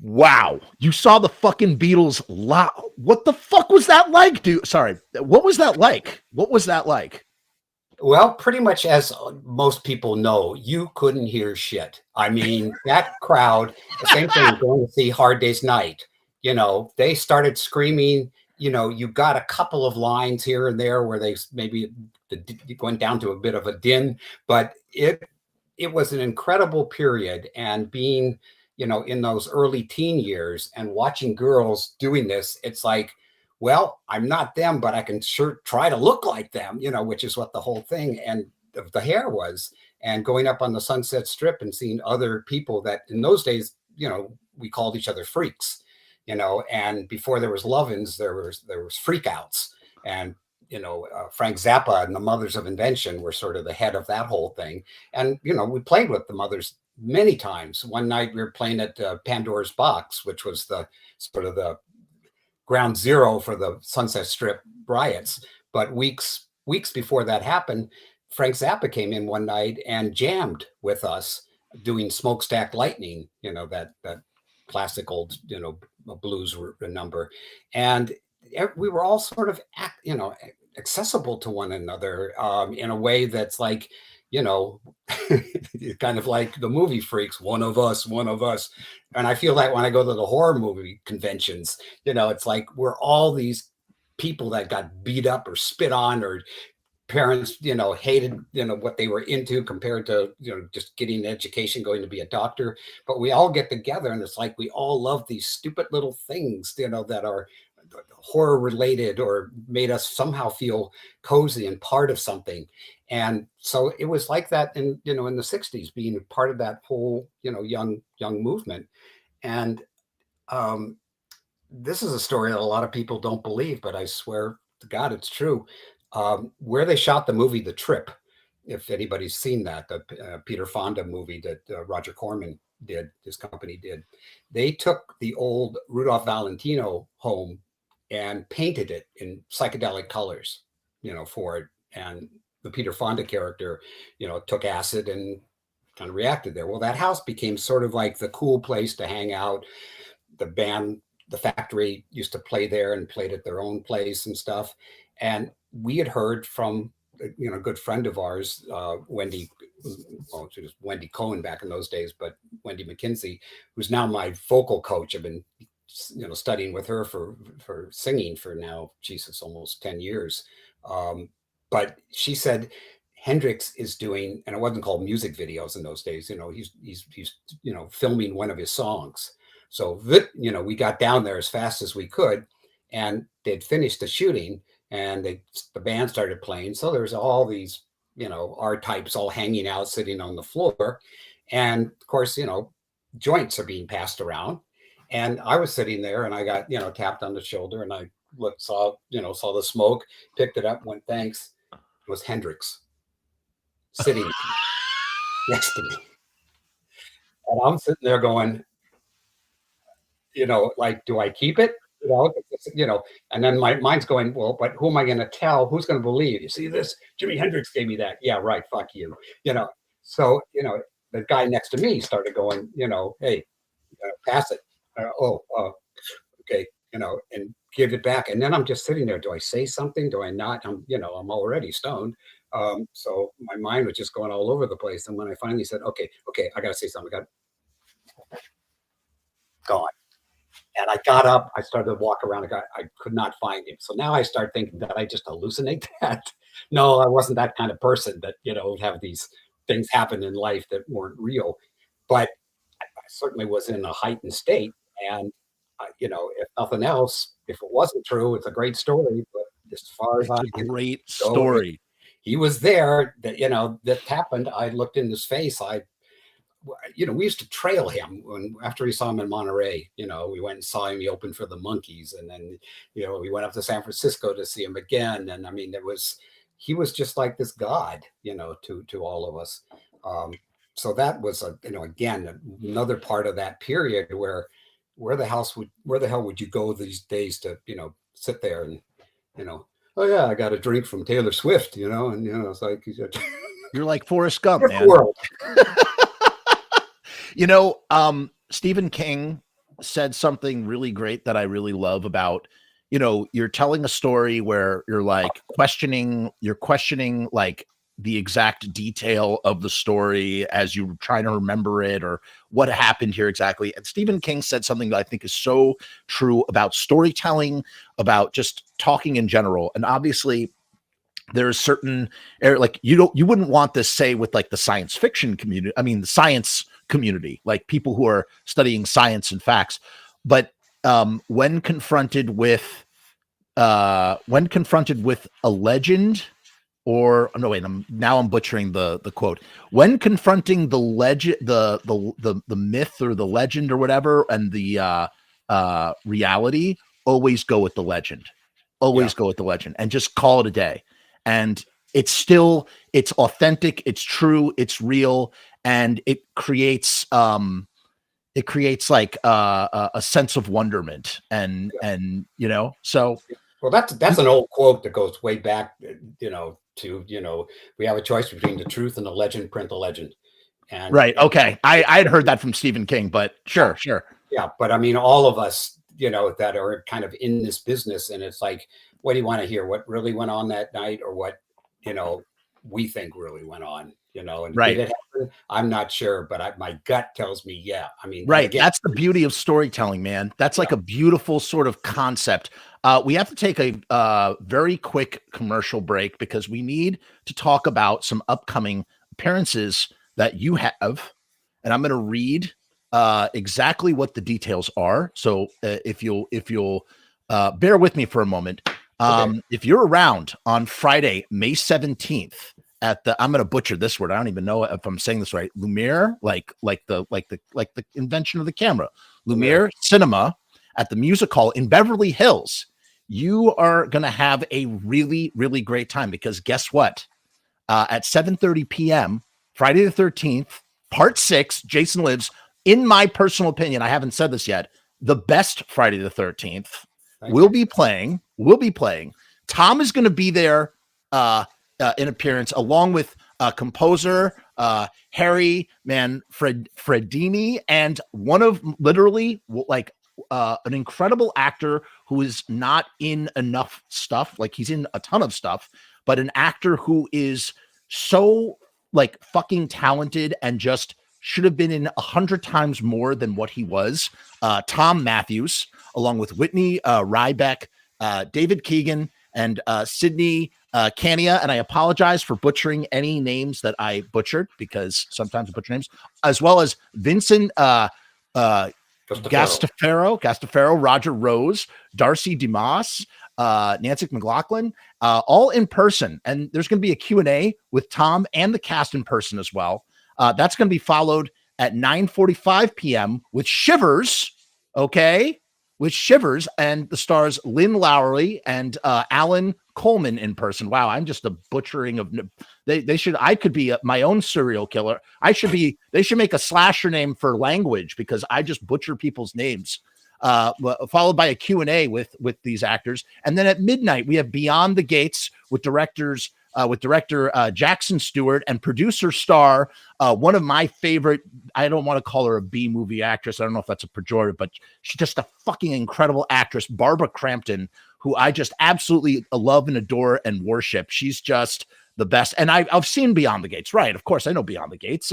S1: Wow, you saw the fucking Beatles live. What the fuck was that like, dude? Sorry, what was that like?
S2: Well, pretty much as most people know, you couldn't hear shit. I mean, that crowd, the same thing going to see Hard Day's Night, you know, they started screaming, you know, you got a couple of lines here and there where they maybe went down to a bit of a din, but it was an incredible period. And being, you know, in those early teen years and watching girls doing this, it's like, well, I'm not them, but I can sure try to look like them, you know, which is what the whole thing and the hair was. And going up on the Sunset Strip and seeing other people that in those days, you know, we called each other freaks, you know, and before there was Lovins, there was freakouts. And, you know, Frank Zappa and the Mothers of Invention were sort of the head of that whole thing. And, you know, we played with the Mothers many times. One night we were playing at Pandora's Box, which was the sort of the ground zero for the Sunset Strip riots. But weeks before that happened, Frank Zappa came in one night and jammed with us doing Smokestack Lightning, you know, that classic old, you know, blues number. And we were all sort of, you know, accessible to one another in a way that's like, you know, kind of like the movie Freaks, one of us. And I feel like when I go to the horror movie conventions, you know, it's like we're all these people that got beat up or spit on, or parents, you know, hated, you know, what they were into compared to, you know, just getting an education, going to be a doctor. But we all get together and it's like we all love these stupid little things, you know, that are horror related or made us somehow feel cozy and part of something. And so it was like that in, you know, in the 60s, being part of that whole, you know, young movement. And this is a story that a lot of people don't believe, but I swear to God, it's true. Where they shot the movie The Trip, if anybody's seen that, the Peter Fonda movie that Roger Corman did, his company did, they took the old Rudolph Valentino home and painted it in psychedelic colors, for it. And the Peter Fonda character, took acid and kind of reacted there. Well, that house became sort of like the cool place to hang out. The band, the Factory, used to play there and played at their own place and stuff. And we had heard from a good friend of ours, Wendy, well, she was Wendy Cohen back in those days, but Wendy McKinsey, who's now my vocal coach. I've been studying with her for singing for now, Jesus, almost 10 years. But she said Hendrix is doing, and it wasn't called music videos in those days, he's filming one of his songs. So we got down there as fast as we could, and they'd finished the shooting, and the band started playing. So there's all these R types all hanging out, sitting on the floor, and of course joints are being passed around. And I was sitting there, and I got tapped on the shoulder, and I saw the smoke, picked it up, went thanks. It was Hendrix sitting next to me, and I'm sitting there going, like, do I keep it? And then my mind's going, well, but who am I going to tell? Who's going to believe? You see this? Jimi Hendrix gave me that. Yeah, right. Fuck you. So, the guy next to me started going, hey, pass it. Okay. And give it back. And then I'm just sitting there. Do I say something? Do I not? I'm already stoned. So my mind was just going all over the place. And when I finally said, okay, I got to say something, gone. And I got up, I started to walk around. I could not find him. So now I start thinking that I just hallucinate that. No, I wasn't that kind of person that, would have these things happen in life that weren't real. But I certainly was in a heightened state. And, if nothing else, if it wasn't true, it's a great story. But as far as
S1: It's a great story.
S2: He was there, that, that happened. I looked in his face. We used to trail him after we saw him in Monterey. We went and saw him. He opened for the Monkees, and then we went up to San Francisco to see him again. And I mean, he was just like this god, to all of us. So that was again another part of that period where the hell would you go these days to sit there and oh yeah, I got a drink from Taylor Swift, and it's like
S1: you're like Forrest Gump, man. Stephen King said something really great that I really love about, you're telling a story where you're like questioning like the exact detail of the story as you're trying to remember it or what happened here exactly. And Stephen King said something that I think is so true about storytelling, about just talking in general. And obviously there's certain like you wouldn't want this, say, with like the science fiction community. I mean, the science community, like people who are studying science and facts. But when confronted with a legend, or no, wait, I'm butchering the quote. When confronting the legend, the myth or the legend or whatever, and the reality, always go with the legend. Always go with the legend and just call it a day. And it's authentic, it's true, it's real, and it creates like a sense of wonderment and so.
S2: Well, that's an old quote that goes way back, to we have a choice between the truth and the legend. Print the legend. And
S1: right. Okay. I had heard that from Stephen King, but sure.
S2: Yeah, but I mean, all of us, that are kind of in this business, and it's like, what do you want to hear? What really went on that night, or what we think really went on? And
S1: right.
S2: Did it happen? I'm not sure, but my gut tells me, yeah. I mean,
S1: right. Again, that's the beauty of storytelling, man. That's like a beautiful sort of concept. We have to take a very quick commercial break because we need to talk about some upcoming appearances that you have, and I'm going to read exactly what the details are. So if you'll bear with me for a moment. If you're around on Friday, May 17th at the, I'm going to butcher this word. I don't even know if I'm saying this right. Lumiere, like the invention of the camera, Lumiere Cinema at the Music Hall in Beverly Hills. You are going to have a really, really great time because guess what? At 7:30 p.m., Friday the 13th, part 6, Jason Lives, in my personal opinion, I haven't said this yet, the best Friday the 13th, will be playing. Tom is going to be there in appearance, along with composer Harry Manfredini, and one of literally like an incredible actor who is not in enough stuff. Like, he's in a ton of stuff, but an actor who is so like fucking talented and just should have been in 100 times more than what he was. Tom Matthews, along with Whitney Rybeck, David Keegan, and Sydney Cania. And I apologize for butchering any names that I butchered, because sometimes I butcher names, as well as Vincent Gastafaro, Roger Rose, Darcy DeMoss, Nancy McLoughlin, all in person. And there's going to be a Q&A with Tom and the cast in person as well. That's going to be followed at 9:45 p.m. with Shivers, with Shivers, and the stars Lynn Lowry and Alan Coleman in person. Wow, I'm just a butchering of. I could be my own serial killer. They should make a slasher name for language, because I just butcher people's names. Followed by a Q&A with these actors, and then at midnight we have Beyond the Gates with director Jackson Stewart and producer star, one of my favorite, I don't want to call her a B movie actress, I don't know if that's a pejorative, but she's just a fucking incredible actress, Barbara Crampton, who I just absolutely love and adore and worship. She's just the best. And I've seen Beyond the Gates, right? Of course, I know Beyond the Gates.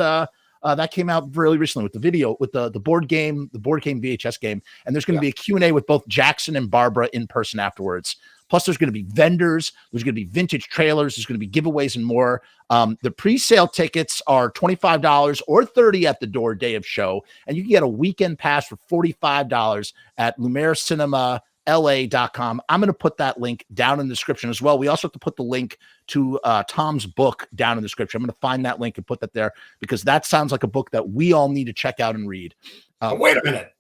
S1: That came out really recently with the video, with the board game VHS game. And there's going to be a Q&A with both Jackson and Barbara in person afterwards. Plus, there's going to be vendors. There's going to be vintage trailers. There's going to be giveaways and more. The pre-sale tickets are $25 or $30 at the door day of show. And you can get a weekend pass for $45 at LumiereCinemaLA.com. I'm going to put that link down in the description as well. We also have to put the link to Tom's book down in the description. I'm going to find that link and put that there, because that sounds like a book that we all need to check out and read.
S2: Wait a minute.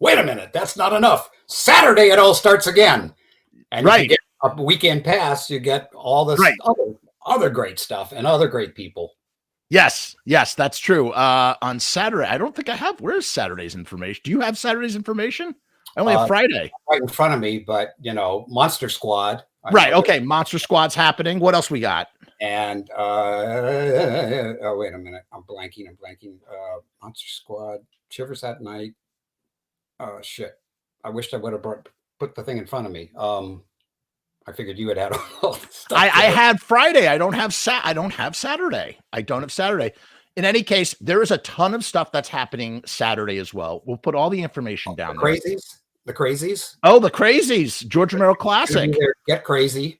S2: That's not enough. Saturday, it all starts again. And
S1: right.
S2: You get a weekend pass, you get all this other great stuff and other great people.
S1: Yes, that's true. On Saturday, I don't think I have. Where's Saturday's information? Do you have Saturday's information? I only have Friday.
S2: Right in front of me, but Monster Squad.
S1: Right. Okay. Monster Squad's happening. What else we got?
S2: And oh, wait a minute. I'm blanking. Monster Squad, Shivers at Night. Oh shit. I wished I would have put the thing in front of me. I figured you had all the stuff.
S1: I had Friday. I don't have Saturday. In any case, there is a ton of stuff that's happening Saturday as well. We'll put all the information down there.
S2: The Crazies.
S1: Oh, the Crazies. George Romero classic.
S2: Get Crazy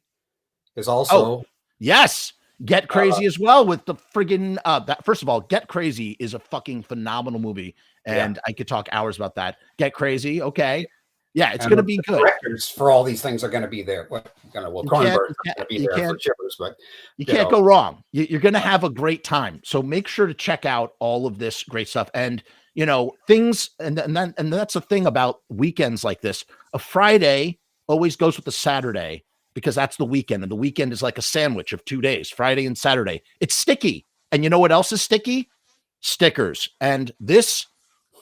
S2: is also.
S1: Yes. Get Crazy as well with the friggin' first of all, Get Crazy is a fucking phenomenal movie. And I could talk hours about that. Get Crazy. Okay. Yeah, it's going to be good.
S2: Directors for all these things are going to be there. Cronenberg's going to be there for Shivers, but
S1: you can't go wrong. You're going to have a great time. So make sure to check out all of this great stuff. And things, and that's the thing about weekends like this. A Friday always goes with a Saturday, because that's the weekend, and the weekend is like a sandwich of 2 days, Friday and Saturday. It's sticky, and you know what else is sticky? Stickers. And this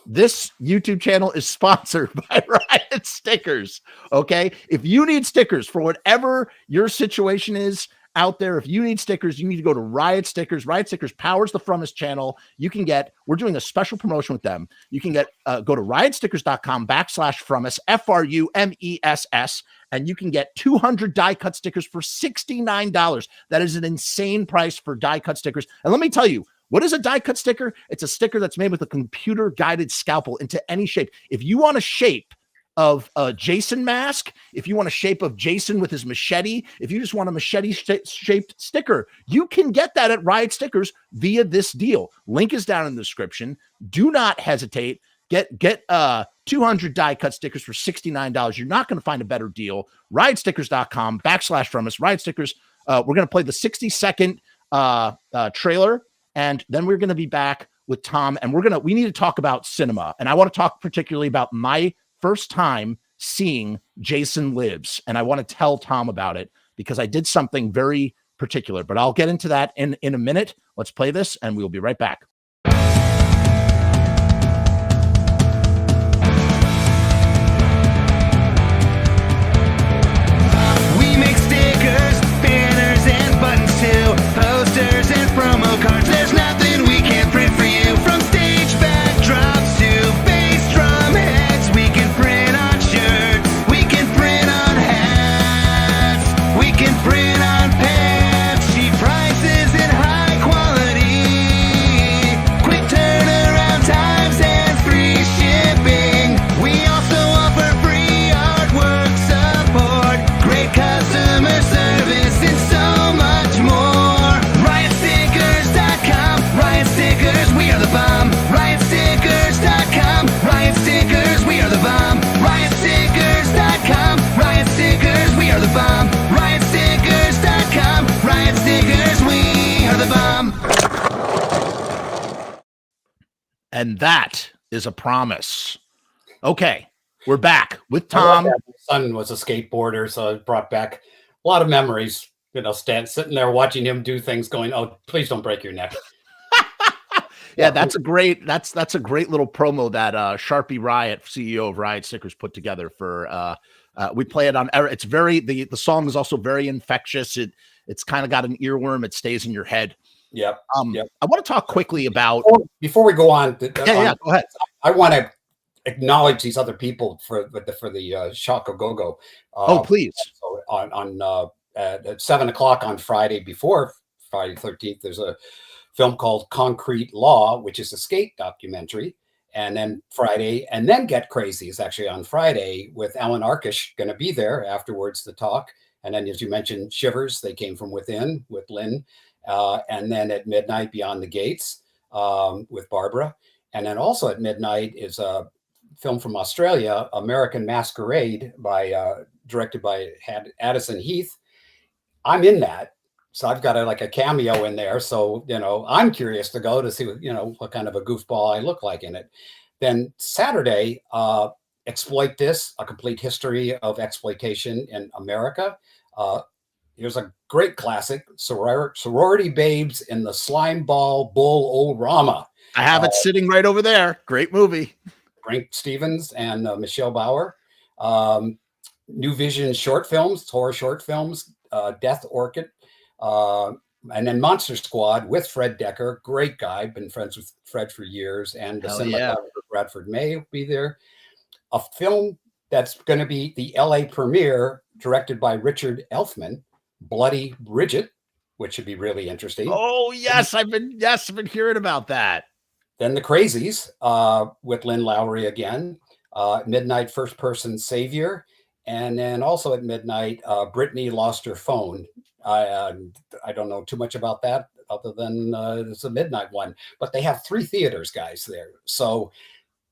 S1: YouTube channel is sponsored by Riot Stickers. Okay. If you need stickers for whatever your situation is out there, if you need stickers, you need to go to Riot Stickers. Riot Stickers powers the Frumess channel. We're doing a special promotion with them. You can go to riotstickers.com/Frumess, FRUMESS, and you can get 200 die cut stickers for $69. That is an insane price for die cut stickers. And let me tell you, what is a die cut sticker? It's a sticker that's made with a computer guided scalpel into any shape. If you want a shape of a Jason mask, if you want a shape of Jason with his machete, if you just want a machete shaped sticker, you can get that at Riot Stickers via this deal. Link is down in the description. Do not hesitate. Get 200 die cut stickers for $69. You're not going to find a better deal. riotstickers.com/Frumess. Riot Stickers. We're going to play the 60-second trailer. And then we're going to be back with Tom, and we need to talk about cinema. And I want to talk particularly about my first time seeing Jason Lives. And I want to tell Tom about it, because I did something very particular, but I'll get into that in a minute. Let's play this, and we'll be right back. And that is a promise. Okay, we're back with
S2: I love
S1: Tom.
S2: that. My son was a skateboarder, so it brought back a lot of memories. Sitting there watching him do things, going, "Oh, please don't break your neck."
S1: Yeah, that's a great little promo that Sharpie Riot, CEO of Riot Stickers, put together for we play it on. It's very the song is also very infectious. It's kind of got an earworm. It stays in your head.
S2: Yep. Yep.
S1: I want to talk quickly about
S2: before we go on.
S1: Go ahead.
S2: I want to acknowledge these other people for the Shock O Go Go.
S1: Oh, please.
S2: So on at 7 o'clock on Friday, before Friday 13th, there's a film called Concrete Law, which is a skate documentary. And then Friday, and then Get Crazy is actually on Friday, with Alan Arkish going to be there afterwards to talk. And then, as you mentioned, Shivers, They Came From Within with Lynn. And then at midnight, Beyond the Gates with Barbara. And then also at midnight is a film from Australia, American Masquerade, directed by Addison Heath. I'm in that. So I've got a cameo in there. So, I'm curious to go to see, what kind of a goofball I look like in it. Then Saturday, Exploit This, A Complete History of Exploitation in America. Here's a great classic, Sorority Babes in the Slime Ball Bull-O-Rama.
S1: I have it sitting right over there. Great movie.
S2: Frank Stevens and Michelle Bauer. New Vision short films, horror short films, Death Orchid. And then Monster Squad with Fred Decker, great guy, been friends with Fred for years, and the cinematographer Bradford May will be there. A film that's going to be the LA premiere, directed by Richard Elfman, Bloody Bridget, which should be really interesting.
S1: Oh yes, I've been hearing about that.
S2: Then The Crazies with Lynn Lowry again. Midnight First Person Savior. And then also at midnight, Brittany Lost Her Phone. I don't know too much about that other than it's a midnight one. But they have 3 theaters, guys, there. So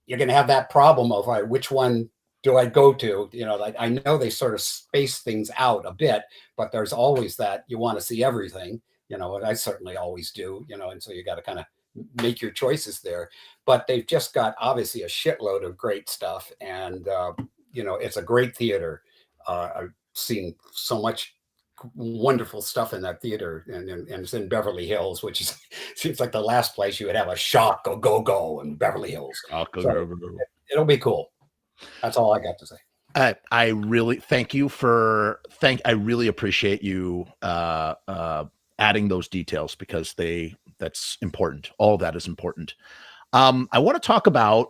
S2: you're going to have that problem of which one do I go to? I know they sort of space things out a bit, but there's always that you want to see everything. And I certainly always do, and so you got to kind of make your choices there. But they've just got obviously a shitload of great stuff, and it's a great theater. I've seen so much wonderful stuff in that theater, and it's in Beverly Hills, which seems like the last place you would have a Shock O Go Go in Beverly Hills. It'll be cool. That's all I got to say.
S1: I really I really appreciate you adding those details, because that's important. All of that is important. I want to talk about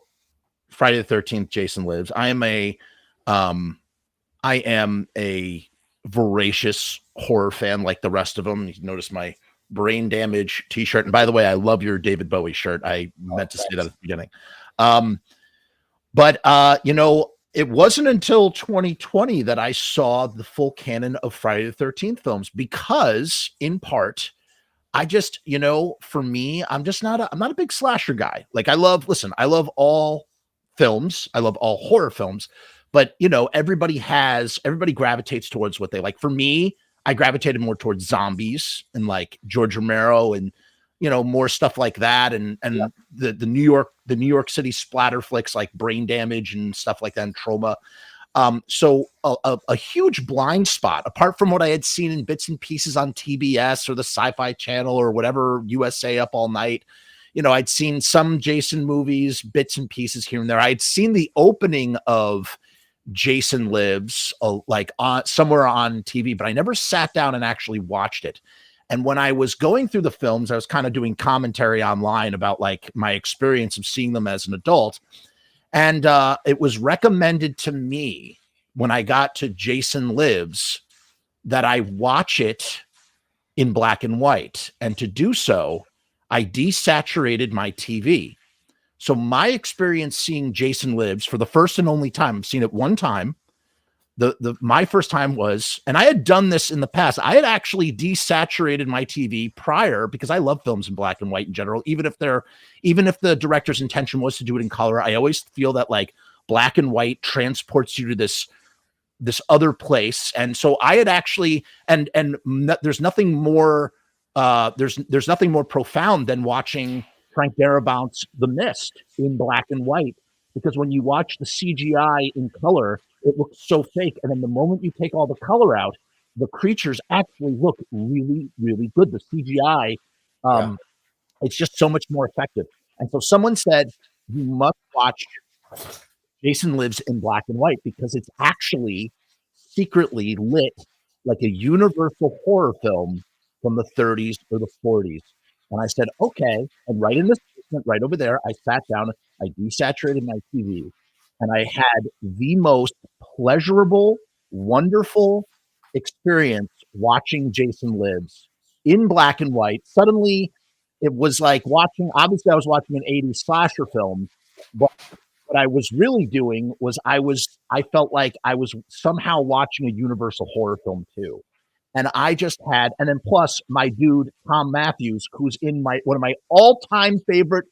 S1: Friday the 13th, Jason Lives. I am a voracious horror fan like the rest of them. You notice my Brain Damage t-shirt. And by the way, I love your David Bowie shirt. I meant to say that at the beginning. But it wasn't until 2020 that I saw the full canon of Friday the 13th films, because in part, I just, for me, I'm not a big slasher guy. Like I love all films. I love all horror films, but everybody gravitates towards what they like. For me, I gravitated more towards zombies and like George Romero and, more stuff like that. And the New York City splatter flicks like Brain Damage and stuff like that, and Trauma. So a huge blind spot, apart from what I had seen in bits and pieces on TBS or the Sci-Fi Channel or whatever, USA Up All Night. I'd seen some Jason movies, bits and pieces here and there. I'd seen the opening of Jason Lives somewhere on TV, but I never sat down and actually watched it. And when I was going through the films, I was kind of doing commentary online about like my experience of seeing them as an adult. And it was recommended to me when I got to Jason Lives that I watch it in black and white. And to do so, I desaturated my TV. So my experience seeing Jason Lives for the first and only time, I've seen it one time. My first time was, and I had done this in the past, I had actually desaturated my TV prior, because I love films in black and white in general, even if the director's intention was to do it in color. I always feel that like black and white transports you to this other place. And so I had actually, there's nothing more profound than watching Frank Darabont's The Mist in black and white, because when you watch the CGI in color, it looks so fake. And then the moment you take all the color out, the creatures actually look really, really good. The CGI,
S2: Yeah.
S1: it's just so much more effective. And so someone said, you must watch Jason Lives in black and white because it's actually secretly lit like a universal horror film from the 30s or the 40s. And I said, okay. And right in this basement, right over there, I sat down, I desaturated my TV, and I had the most pleasurable, wonderful experience watching Jason Lives in black and white. Suddenly, it was like watching, obviously, I was watching an 80s slasher film, but what I was really doing was I felt like I was somehow watching a universal horror film too. And I just had, and then plus my dude Tom Matthews, who's in my one of my all-time favorite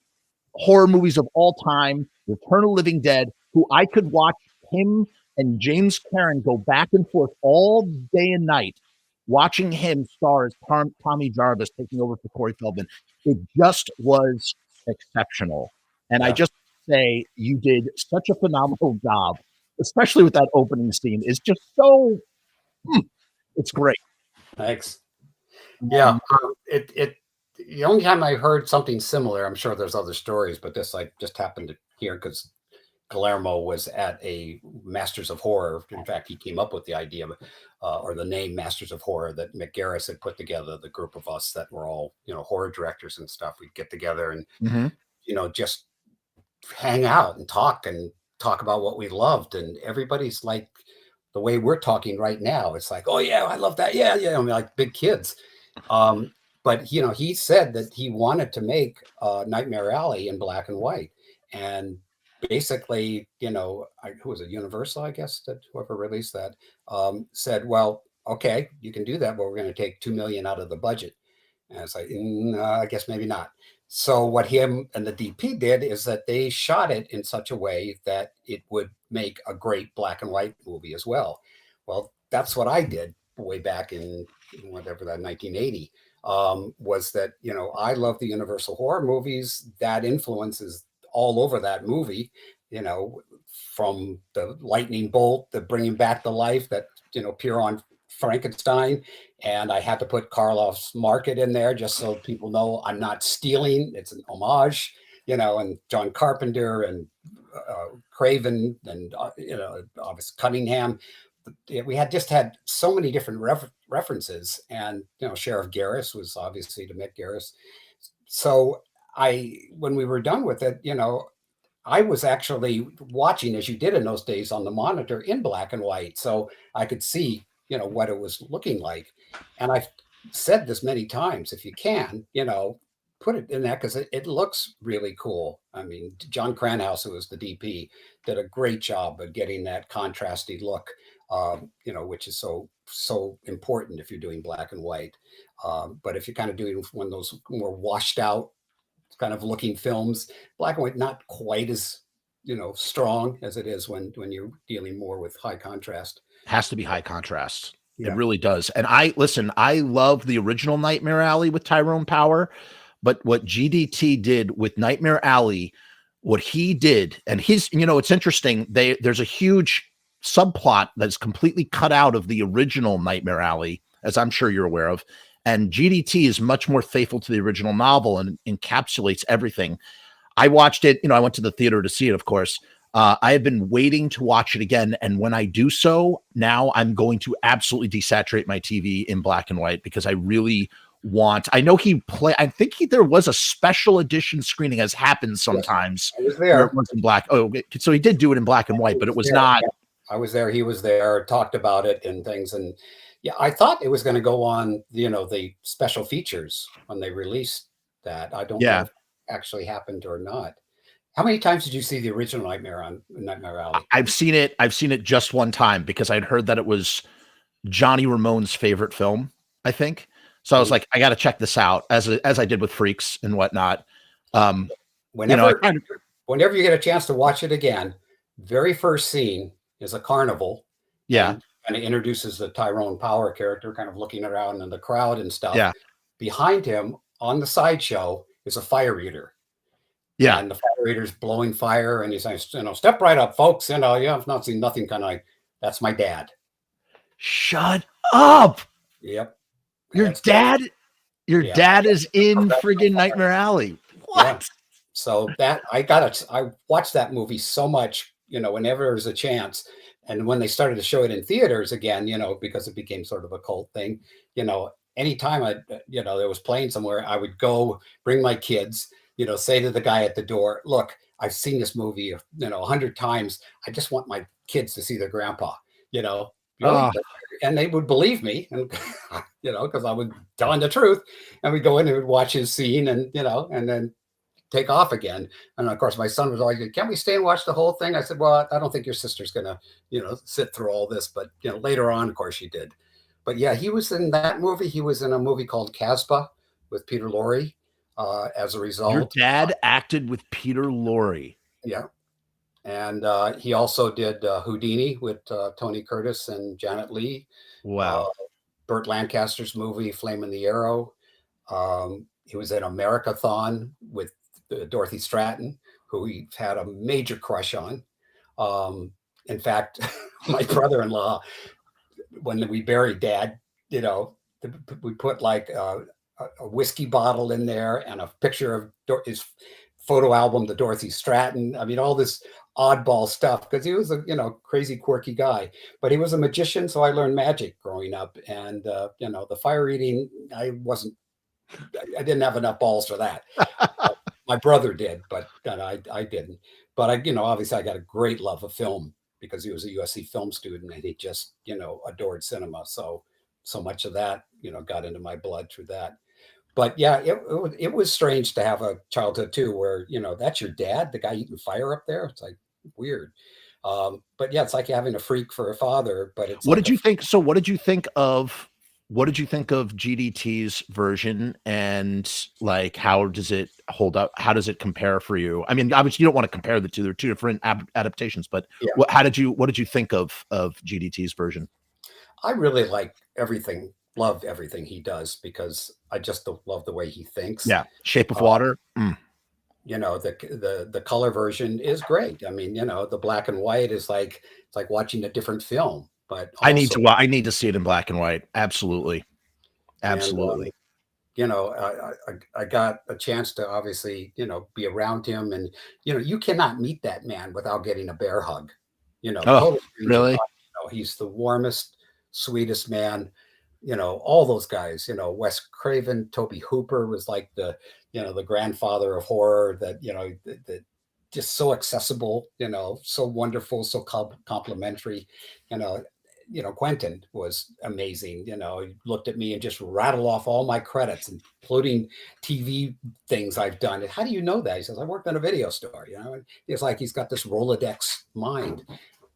S1: horror movies of all time, Return of the Living Dead, who I could watch him and James Karen go back and forth all day and night, watching him star as Tommy Jarvis taking over for Corey Feldman. It just was exceptional. And I
S2: Yeah.
S1: just say you did such a phenomenal job, especially with that opening scene. It's just so, it's great.
S2: Thanks. Yeah. The only time I heard something similar, I'm sure there's other stories, but this I just happened to hear because Guillermo was at a Masters of Horror. In fact, he came up with the idea or the name Masters of Horror that Mick Garris had put together. The group of us that were all horror directors and stuff. We'd get together and just hang out and talk about what we loved. And everybody's like the way we're talking right now. It's like, oh yeah, I love that. Yeah, yeah. I mean, like big kids. But he said that he wanted to make Nightmare Alley in black and white, and basically, who was it, Universal, I guess, that whoever released that said, well, okay, you can do that, but we're going to take $2 million out of the budget. And it's like, I guess maybe not. So what him and the DP did is that they shot it in such a way that it would make a great black and white movie as well. Well, that's what I did way back in whatever that 1980 was that, I love the Universal horror movies. That influences all over that movie, from the lightning bolt, the bringing back the life that, appear on Frankenstein. And I had to put Karloff's Market in there just so people know I'm not stealing. It's an homage, and John Carpenter and Craven and, obviously Cunningham. We had so many different references, and Sheriff Garris was obviously to Mick Garris. So when we were done with it, I was actually watching, as you did in those days, on the monitor in black and white, so I could see what it was looking like. And I've said this many times: if you can, put it in that, because it looks really cool. I mean, John Cranhouse, who was the DP, did a great job of getting that contrasty look. Which is so important if you're doing black and white. But if you're kind of doing one of those more washed out kind of looking films, black and white not quite as strong as it is when you're dealing more with high contrast.
S1: Has to be high contrast.
S2: Yeah.
S1: It really does. And I love the original Nightmare Alley with Tyrone Power, but what GDT did with Nightmare Alley, what he did, and it's interesting. There's a huge subplot that's completely cut out of the original Nightmare Alley, as I'm sure you're aware of. And GDT is much more faithful to the original novel and encapsulates everything. I watched it, I went to the theater to see it, of course. I have been waiting to watch it again. And when I do so, now I'm going to absolutely desaturate my TV in black and white, because I really I know I think there was a special edition screening, as happens sometimes.
S2: I was there.
S1: It was in black. Oh, so he did do it in black and white, but it was not.
S2: I was there. He was there, talked about it and things. And yeah, I thought it was going to go on, the special features when they released that. I don't know if it actually happened or not. How many times did you see the original Nightmare Alley?
S1: I've seen it just one time, because I'd heard that it was Johnny Ramone's favorite film, I think. So I was like, I got to check this out, as I did with Freaks and whatnot.
S2: Whenever you get a chance to watch it again, very first scene is a carnival.
S1: Yeah.
S2: And it introduces the Tyrone Power character kind of looking around in the crowd and stuff.
S1: Yeah.
S2: Behind him on the sideshow is a fire eater.
S1: Yeah.
S2: and the fire eater's blowing fire, and he's saying, step right up, folks. I've not seen nothing kind of like that's my dad.
S1: Shut up.
S2: Yep.
S1: Your
S2: That's dad.
S1: your
S2: Yeah.
S1: dad is in friggin' Nightmare Alley.
S2: Yeah.
S1: What?
S2: So that I watched that movie so much, whenever there's a chance. And when they started to show it in theaters again, because it became sort of a cult thing, anytime it was playing somewhere, I would go bring my kids, say to the guy at the door, look, I've seen this movie, 100 times. I just want my kids to see their grandpa, really.
S1: Oh,
S2: And they would believe me, and because I would tell the truth, and we'd go in and we'd watch his scene, and and then take off again. And of course, my son was always, can we stay and watch the whole thing? I said, well, I don't think your sister's gonna, sit through all this. But later on, of course, she did. But yeah, he was in that movie. He was in a movie called Casbah with Peter Lorre. As a
S1: your
S2: result,
S1: dad acted with Peter Lorre.
S2: yeah. And he also did Houdini with Tony Curtis and Janet Leigh.
S1: Wow.
S2: Burt Lancaster's movie Flame in the Arrow. He was in Americathon with Dorothy Stratton, who he had a major crush on. In fact, my brother-in-law, when we buried Dad, we put like a whiskey bottle in there and a picture of his photo album, the Dorothy Stratton. I mean, all this oddball stuff, because he was a crazy, quirky guy. But he was a magician, so I learned magic growing up. And the fire eating, I didn't have enough balls for that. My brother did, but I didn't. But obviously I got a great love of film because he was a USC film student and he just, adored cinema. So much of that, got into my blood through that. But yeah, it was strange to have a childhood too, where, that's your dad, the guy eating fire up there. It's like weird. But yeah, it's like having a freak for a father, but it's
S1: What
S2: like
S1: did you think? So what did you think of GDT's version, and like how does it hold up? How does it compare for you? I mean, obviously you don't want to compare the two; they're two different adaptations. But
S2: yeah.
S1: what did you think of GDT's version?
S2: I really love everything he does because I just love the way he thinks.
S1: Yeah, Shape of Water.
S2: The color version is great. I mean, the black and white is like it's like watching a different film. But also,
S1: I need to see it in black and white. Absolutely, absolutely.
S2: And, I got a chance to obviously, be around him, and you cannot meet that man without getting a bear hug.
S1: Oh, really?
S2: He's the warmest, sweetest man. All those guys. Wes Craven, Toby Hooper was like the grandfather of horror. That just so accessible. So wonderful, so complimentary. Quentin was amazing. He looked at me and just rattled off all my credits, including TV things I've done. And how do you know that? He says, I worked in a video store, and it's like he's got this Rolodex mind.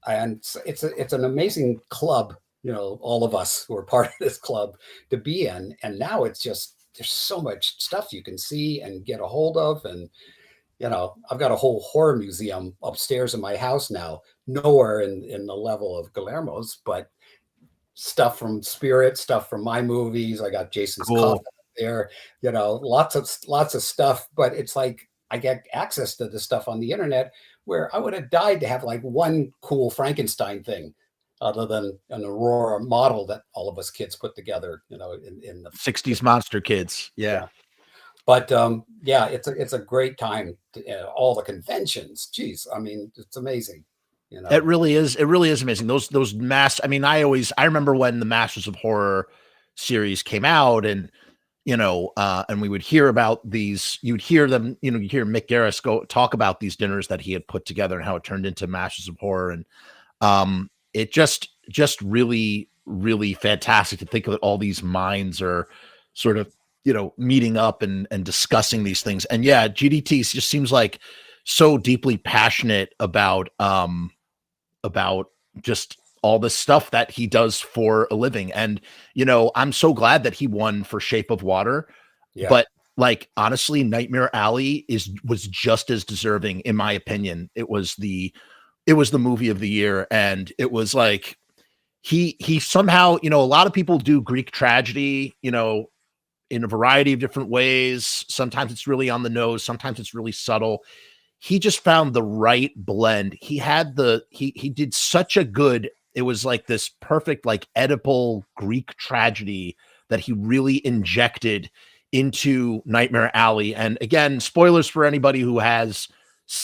S2: And it's an amazing club, all of us who are part of this club to be in. And now it's just, there's so much stuff you can see and get a hold of. And I've got a whole horror museum upstairs in my house now, nowhere in the level of Guillermo's, but stuff from Spirit, stuff from my movies. I got Jason's coffin there, lots of stuff. But it's like I get access to the stuff on the internet where I would have died to have like one cool Frankenstein thing, other than an Aurora model that all of us kids put together, in the
S1: 60s monster kids. Yeah.
S2: But yeah, it's a great time. All the conventions, geez, I mean, it's amazing.
S1: It really is. It really is amazing. Those I mean, I remember when the Masters of Horror series came out, and and we would hear about these. You'd hear them. You'd hear Mick Garris talk about these dinners that he had put together and how it turned into Masters of Horror, and it just really, really fantastic to think that all these minds are sort of meeting up and discussing these things. And yeah, GDT just seems like so deeply passionate about just all the stuff that he does for a living. And I'm so glad that he won for Shape of Water. Yeah. But like, honestly, Nightmare Alley was just as deserving, in my opinion. It was the movie of the year, and it was like he somehow, a lot of people do Greek tragedy, in a variety of different ways. Sometimes it's really on the nose, sometimes it's really subtle. He just found the right blend. He had he did such a good, it was like this perfect, like Oedipal Greek tragedy that he really injected into Nightmare Alley. And again, spoilers for anybody who has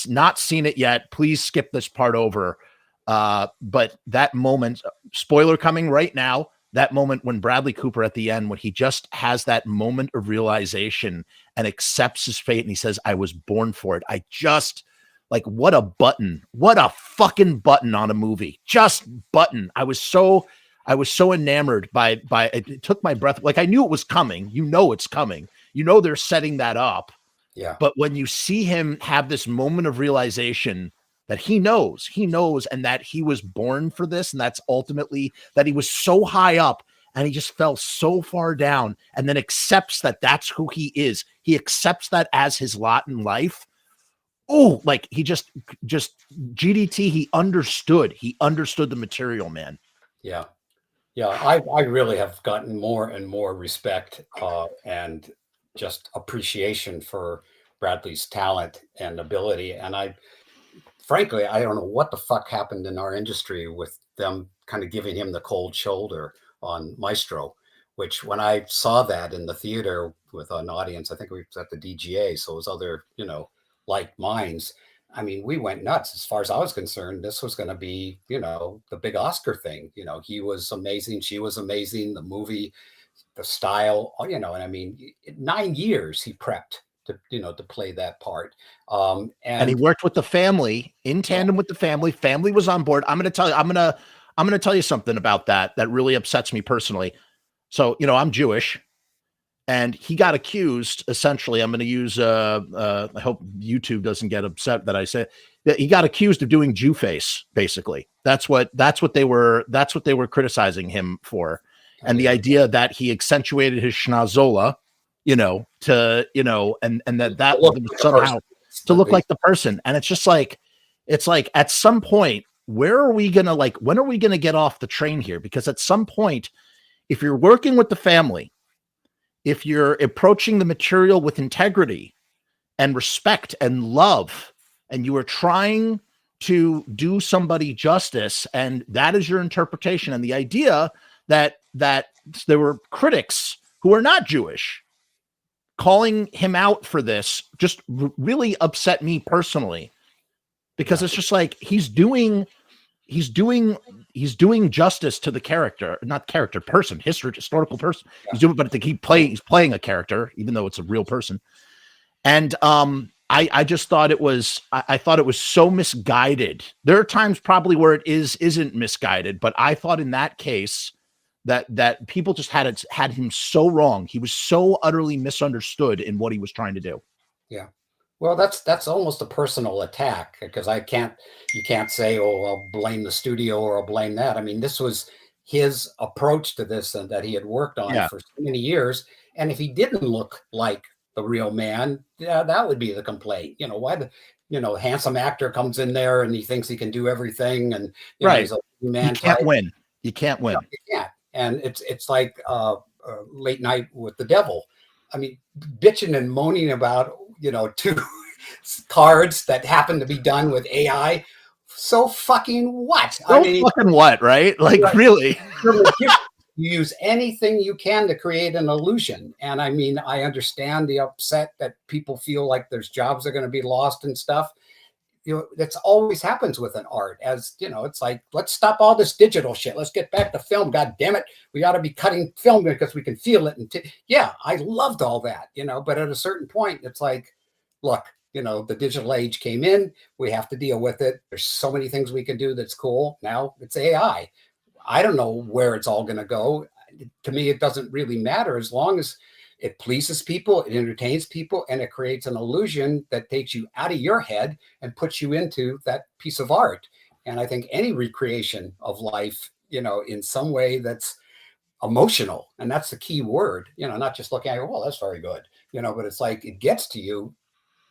S1: not seen it yet, please skip this part over. But that moment, spoiler coming right now, that moment when Bradley Cooper at the end, when he just has that moment of realization and accepts his fate and he says, I was born for it. I just, like, what a fucking button on a movie. Just button. I was so enamored by it took my breath. Like, I knew it was coming. You know it's coming. You know they're setting that up.
S2: Yeah.
S1: But when you see him have this moment of realization that he knows, and that he was born for this, and that's ultimately that he was so high up and he just fell so far down, and then accepts that that's who he is. He accepts that as his lot in life. Oh, like he just GDT. He understood the material, man.
S2: Yeah. Yeah. I really have gotten more and more respect and just appreciation for Bradley's talent and ability. And frankly, I don't know what the fuck happened in our industry with them kind of giving him the cold shoulder on Maestro, which when I saw that in the theater with an audience, I think we was at the DGA, so it was other, like minds. I mean, we went nuts. As far as I was concerned, this was going to be, the big Oscar thing. He was amazing. She was amazing. The movie, the style, and I mean, 9 years he prepped to play that part.
S1: And he worked with the family in tandem with the family. Family was on board. I'm going to tell you something about that really upsets me personally. So, I'm Jewish, and he got accused, essentially. I'm going to use, I hope YouTube doesn't get upset that I say that he got accused of doing Jew face. Basically, that's what they were criticizing him for. And the idea that he accentuated his schnozola, and that was somehow to look like the person. And it's just like, at some point, when are we going to get off the train here? Because at some point, if you're working with the family, if you're approaching the material with integrity and respect and love, and you are trying to do somebody justice, and that is your interpretation, and the idea that there were critics who are not Jewish calling him out for this just really upset me personally, because it's just like he's doing justice to the character, not character, person, historical person. Yeah. He's doing, but he's playing a character, even though it's a real person. And I just thought I thought it was so misguided. There are times probably where it isn't misguided, but I thought in that case that people just had him so wrong. He was so utterly misunderstood in what he was trying to do.
S2: Yeah. Well, that's almost a personal attack, because you can't say, oh, I'll blame the studio or I'll blame that. I mean, this was his approach to this and that he had worked on for so many years. And if he didn't look like the real man, that would be the complaint. Why the handsome actor comes in there and he thinks he can do everything, and he's a man.
S1: You can't win. You can't win.
S2: You can't. And it's like Late Night with the Devil. I mean, bitching and moaning about, 2 cards that happen to be done with AI. So fucking what?
S1: Fucking what, right? Like, really?
S2: You use anything you can to create an illusion. And I mean, I understand the upset that people feel like there's jobs that are going to be lost and stuff. That's always happens with an art, as it's like, let's stop all this digital shit. Let's get back to film. God damn it. We ought to be cutting film because we can feel it. And I loved all that, but at a certain point, it's like, look, the digital age came in, we have to deal with it. There's so many things we can do. That's cool. Now it's AI. I don't know where it's all going to go. To me, it doesn't really matter, as long as it pleases people, it entertains people, and it creates an illusion that takes you out of your head and puts you into that piece of art. And I think any recreation of life, in some way that's emotional, and that's the key word, not just looking at it, well, that's very good, but it's like, it gets to you.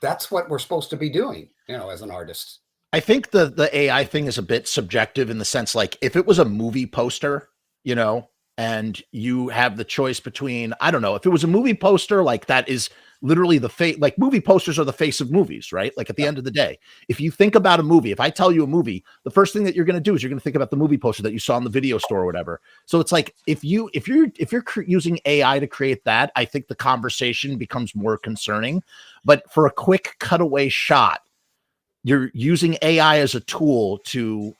S2: That's what we're supposed to be doing, as an artist.
S1: I think the AI thing is a bit subjective, in the sense, like, if it was a movie poster, and you have the choice between, I don't know, if it was a movie poster, like that is literally the face, like movie posters are the face of movies, right? Like at the end of the day, if you think about a movie, if I tell you a movie, the first thing that you're going to do is you're going to think about the movie poster that you saw in the video store or whatever. So it's like, if you're using AI to create that, I think the conversation becomes more concerning. But for a quick cutaway shot, you're using AI as a tool to,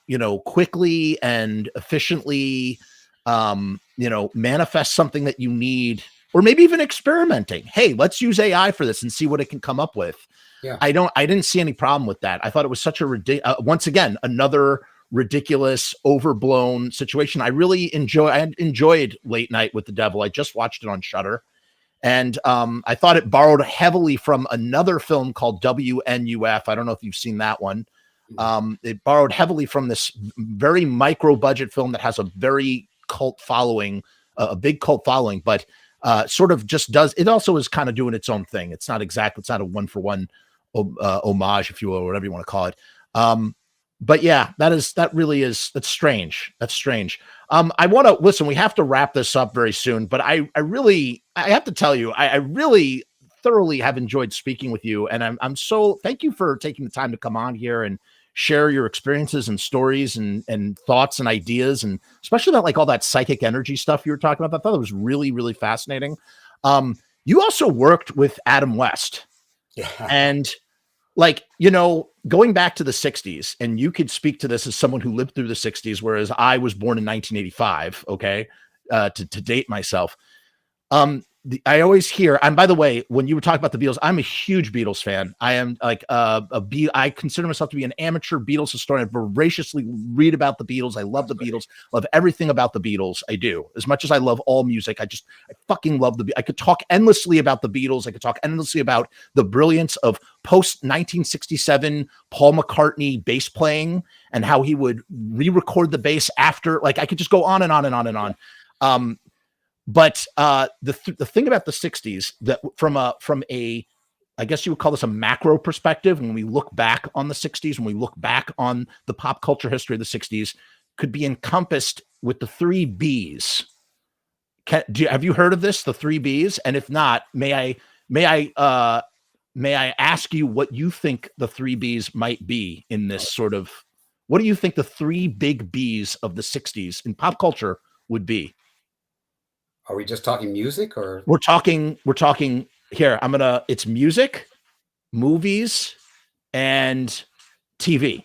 S1: quickly and efficiently, manifest something that you need, or maybe even experimenting. Hey, let's use AI for this and see what it can come up with.
S2: Yeah.
S1: I didn't see any problem with that. I thought it was such a once again, another ridiculous, overblown situation. I enjoyed Late Night with the Devil. I just watched it on Shudder. And I thought it borrowed heavily from another film called WNUF. I don't know if you've seen that one. It borrowed heavily from this very micro budget film that has a very cult following, a big cult following, but sort of just does. It also is kind of doing its own thing. It's not a one for one homage, if you will, or whatever you want to call it. But yeah, that's strange. That's strange. I want to listen. We have to wrap this up very soon, but I have to tell you, I really thoroughly have enjoyed speaking with you, and thank you for taking the time to come on here and share your experiences and stories and thoughts and ideas, and especially about like all that psychic energy stuff you were talking about. I thought it was really, really fascinating. You also worked with Adam West, and going back to the 60s, and you could speak to this as someone who lived through the 60s, whereas I was born in 1985. Okay. To date myself. I always hear, and by the way, when you were talking about the Beatles, I'm a huge Beatles fan. I am like I consider myself to be an amateur Beatles historian. I voraciously read about the Beatles. I love the Beatles, love everything about the Beatles. I do. As much as I love all music, I fucking love I could talk endlessly about the Beatles. I could talk endlessly about the brilliance of post 1967 Paul McCartney bass playing and how he would re-record the bass after. Like I could just go on and on and on and on. But the thing about the 60s, that from a I guess you would call this a macro perspective, when we look back on the 60s, when we look back on the pop culture history of the 60s, could be encompassed with the three Bs. Have you heard of this, the three Bs? And if not, may I ask you what you think the three Bs might be in this sort of, what do you think the three big Bs of the 60s in pop culture would be?
S2: Are we just talking music, or
S1: we're talking here? It's music, movies, and TV.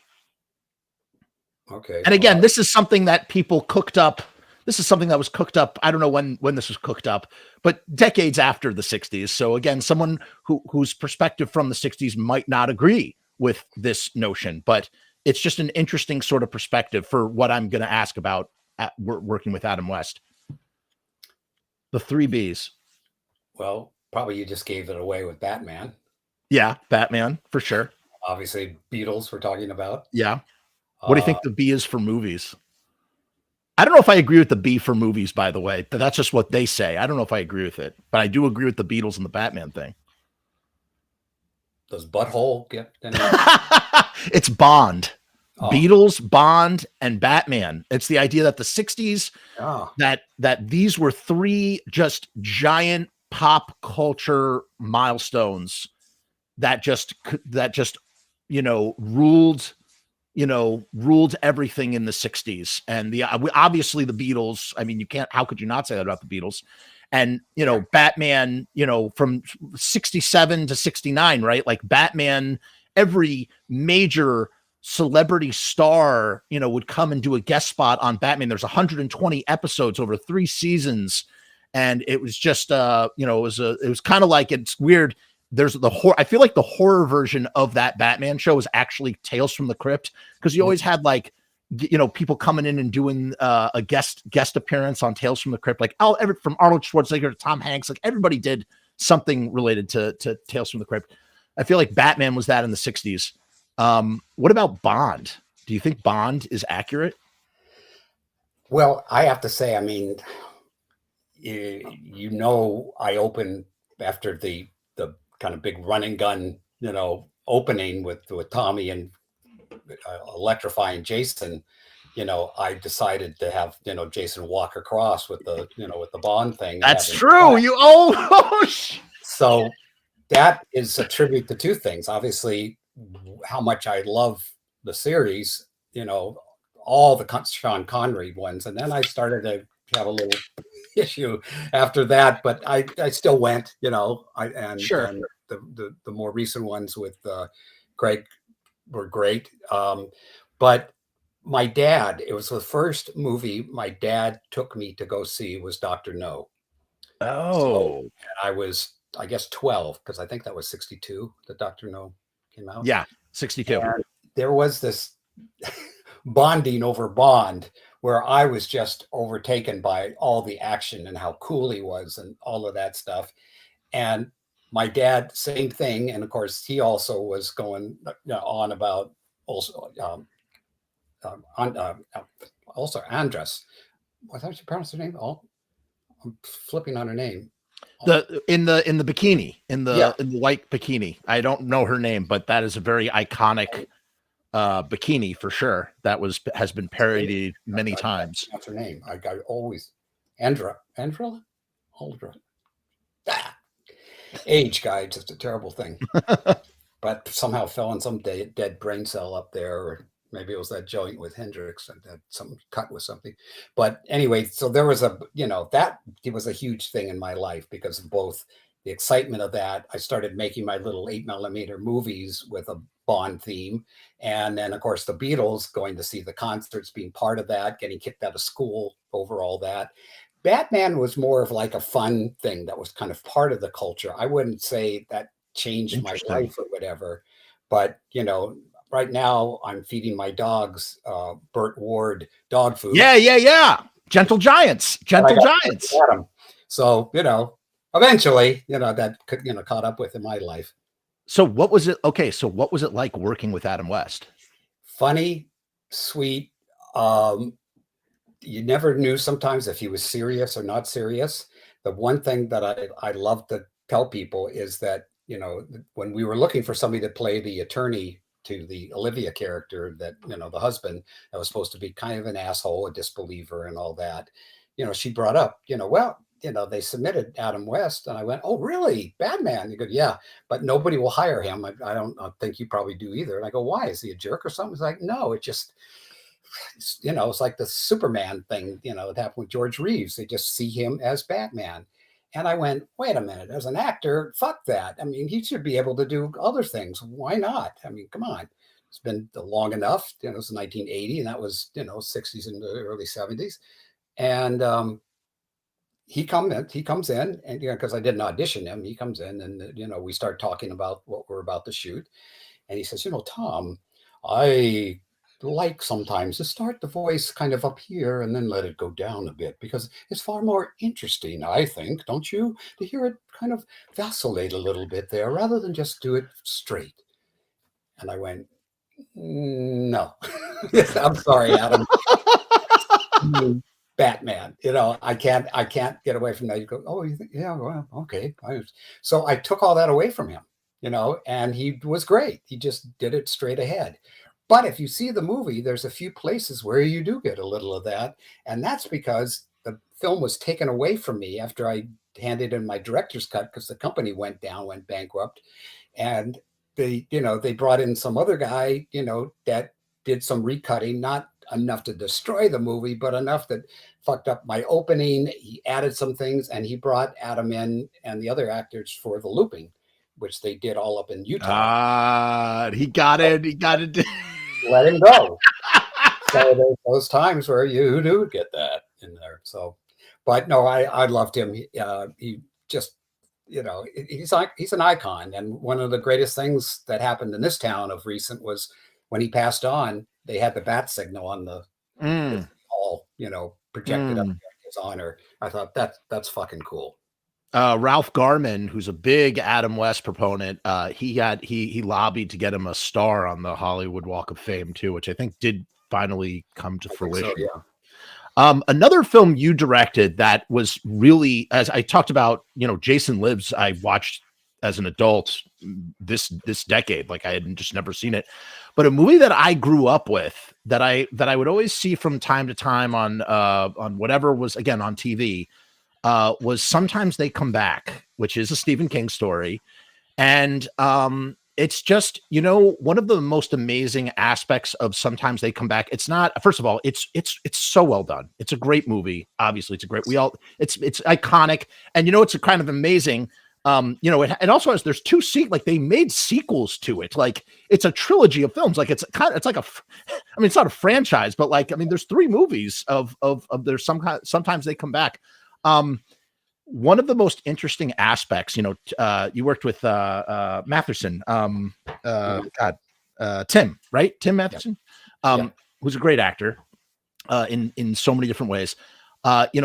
S2: Okay.
S1: And again, this is something that people cooked up. This is something that was cooked up. I don't know when this was cooked up, but decades after the 60s. So again, someone whose perspective from the 60s might not agree with this notion, but it's just an interesting sort of perspective for what I'm going to ask about working with Adam West. The three Bs.
S2: Well, probably you just gave it away with Batman.
S1: Yeah, Batman, for sure.
S2: Obviously, Beatles we're talking about.
S1: Yeah. What do you think the B is for movies? I don't know if I agree with the B for movies, by the way, but that's just what they say. I don't know if I agree with it, but I do agree with the Beatles and the Batman thing.
S2: Does Butthole get any?
S1: It's Bond. Beatles, Bond, and Batman. It's the idea that the 60s, that these were three just giant pop culture milestones that just ruled everything in the 60s. And obviously the Beatles, I mean, how could you not say that about the Beatles? And Batman, from 67 to 69, right? Like Batman, every major celebrity star, would come and do a guest spot on Batman. There's 120 episodes over 3 seasons. And it was just, it was kind of like, it's weird. There's I feel like the horror version of that Batman show is actually Tales from the Crypt, because you always had like, people coming in and doing a guest appearance on Tales from the Crypt, like from Arnold Schwarzenegger to Tom Hanks, like everybody did something related to Tales from the Crypt. I feel like Batman was that in the 60s. What about Bond? Do you think Bond is accurate?
S2: Well, I have to say, I mean, I opened after the kind of big run and gun, opening with Tommy and electrifying Jason. I decided to have, Jason walk across with the, with the Bond thing.
S1: That's true.
S2: So that is a tribute to two things. Obviously, how much I love the series, all the Sean Connery ones. And then I started to have a little issue after that, but I still went, and the more recent ones with Craig were great. But my dad, it was the first movie my dad took me to go see was Dr. No. So, and I was, I guess, 12, because I think that was 62 that Dr. No came out.
S1: Yeah, 62.
S2: And there was this bonding over Bond where I was just overtaken by all the action and how cool he was and all of that stuff. And my dad, same thing. And of course, he also was going on about also also Andress. What how did you pronounce her name? Oh, I'm flipping on her name.
S1: In the bikini, in the white bikini. I don't know her name, but that is a very iconic bikini for sure. That has been parodied many times.
S2: That's her name. I always Andra. Age, guys, it's a terrible thing. But somehow fell in some dead brain cell up there, or maybe it was that joint with Hendrix and that some cut with something. But anyway, so there was that it was a huge thing in my life because of both the excitement of that. I started making my little 8mm movies with a Bond theme. And then, of course, the Beatles, going to see the concerts, being part of that, getting kicked out of school over all that. Batman was more of like a fun thing that was kind of part of the culture. I wouldn't say that changed my life or whatever, but right now I'm feeding my dogs Burt Ward dog food.
S1: Yeah. Gentle Giants.
S2: So eventually that could caught up with in my life.
S1: So what was it? Okay, so what was it like working with Adam West?
S2: Funny, sweet. You never knew sometimes if he was serious or not serious. The one thing that I love to tell people is that when we were looking for somebody to play the attorney to the Olivia character, that the husband that was supposed to be kind of an asshole, a disbeliever and all that, she brought up, they submitted Adam West, and I went, oh really, Batman? You go, yeah, but nobody will hire him. I don't think you probably do either. And I go, why? Is he a jerk or something? It's like, no, it just it's like the Superman thing, that happened with George Reeves. They just see him as Batman. And I went, wait a minute, as an actor, fuck that. I mean, he should be able to do other things. Why not? I mean, come on. It's been long enough. It was 1980, and that was, 60s and early 70s. And he comes in, and because I didn't audition him, he comes in, and we start talking about what we're about to shoot. And he says, Tom, I like sometimes to start the voice kind of up here and then let it go down a bit, because it's far more interesting, I think, don't you, to hear it kind of vacillate a little bit there rather than just do it straight. And I went, no. I'm sorry, Adam. Batman, I can't get away from that. You go, oh, you think, yeah, well, okay. So I took all that away from him, and he was great. He just did it straight ahead. But if you see the movie, there's a few places where you do get a little of that. And that's because the film was taken away from me after I handed in my director's cut, because the company went bankrupt. And they brought in some other guy, that did some recutting, not enough to destroy the movie, but enough that fucked up my opening. He added some things, and he brought Adam in and the other actors for the looping, which they did all up in Utah.
S1: He got it.
S2: Let him go. So there's those times where you do get that in there. So, but no, I loved him. He just, he's an icon. And one of the greatest things that happened in this town of recent was when he passed on, they had the bat signal on the wall, projected up in his honor. I thought that's fucking cool.
S1: Ralph Garman, who's a big Adam West proponent, he lobbied to get him a star on the Hollywood Walk of Fame too, which I think did finally come to fruition.
S2: So, yeah.
S1: Another film you directed that was really, as I talked about, Jason Lives, I watched as an adult this decade. Like I had just never seen it. But a movie that I grew up with that I would always see from time to time on whatever was again on TV was Sometimes They Come Back, which is a Stephen King story. And it's just, one of the most amazing aspects of Sometimes They Come Back. It's not, first of all, it's so well done. It's a great movie. Obviously, it's iconic. And it's a kind of amazing. It also has, there's like they made sequels to it. Like it's a trilogy of films. Like it's like it's not a franchise, but like, there's 3 movies of there's Sometimes They Come Back. One of the most interesting aspects, you worked with Matheson, Tim, right? Tim Matheson, who's a great actor in so many different ways.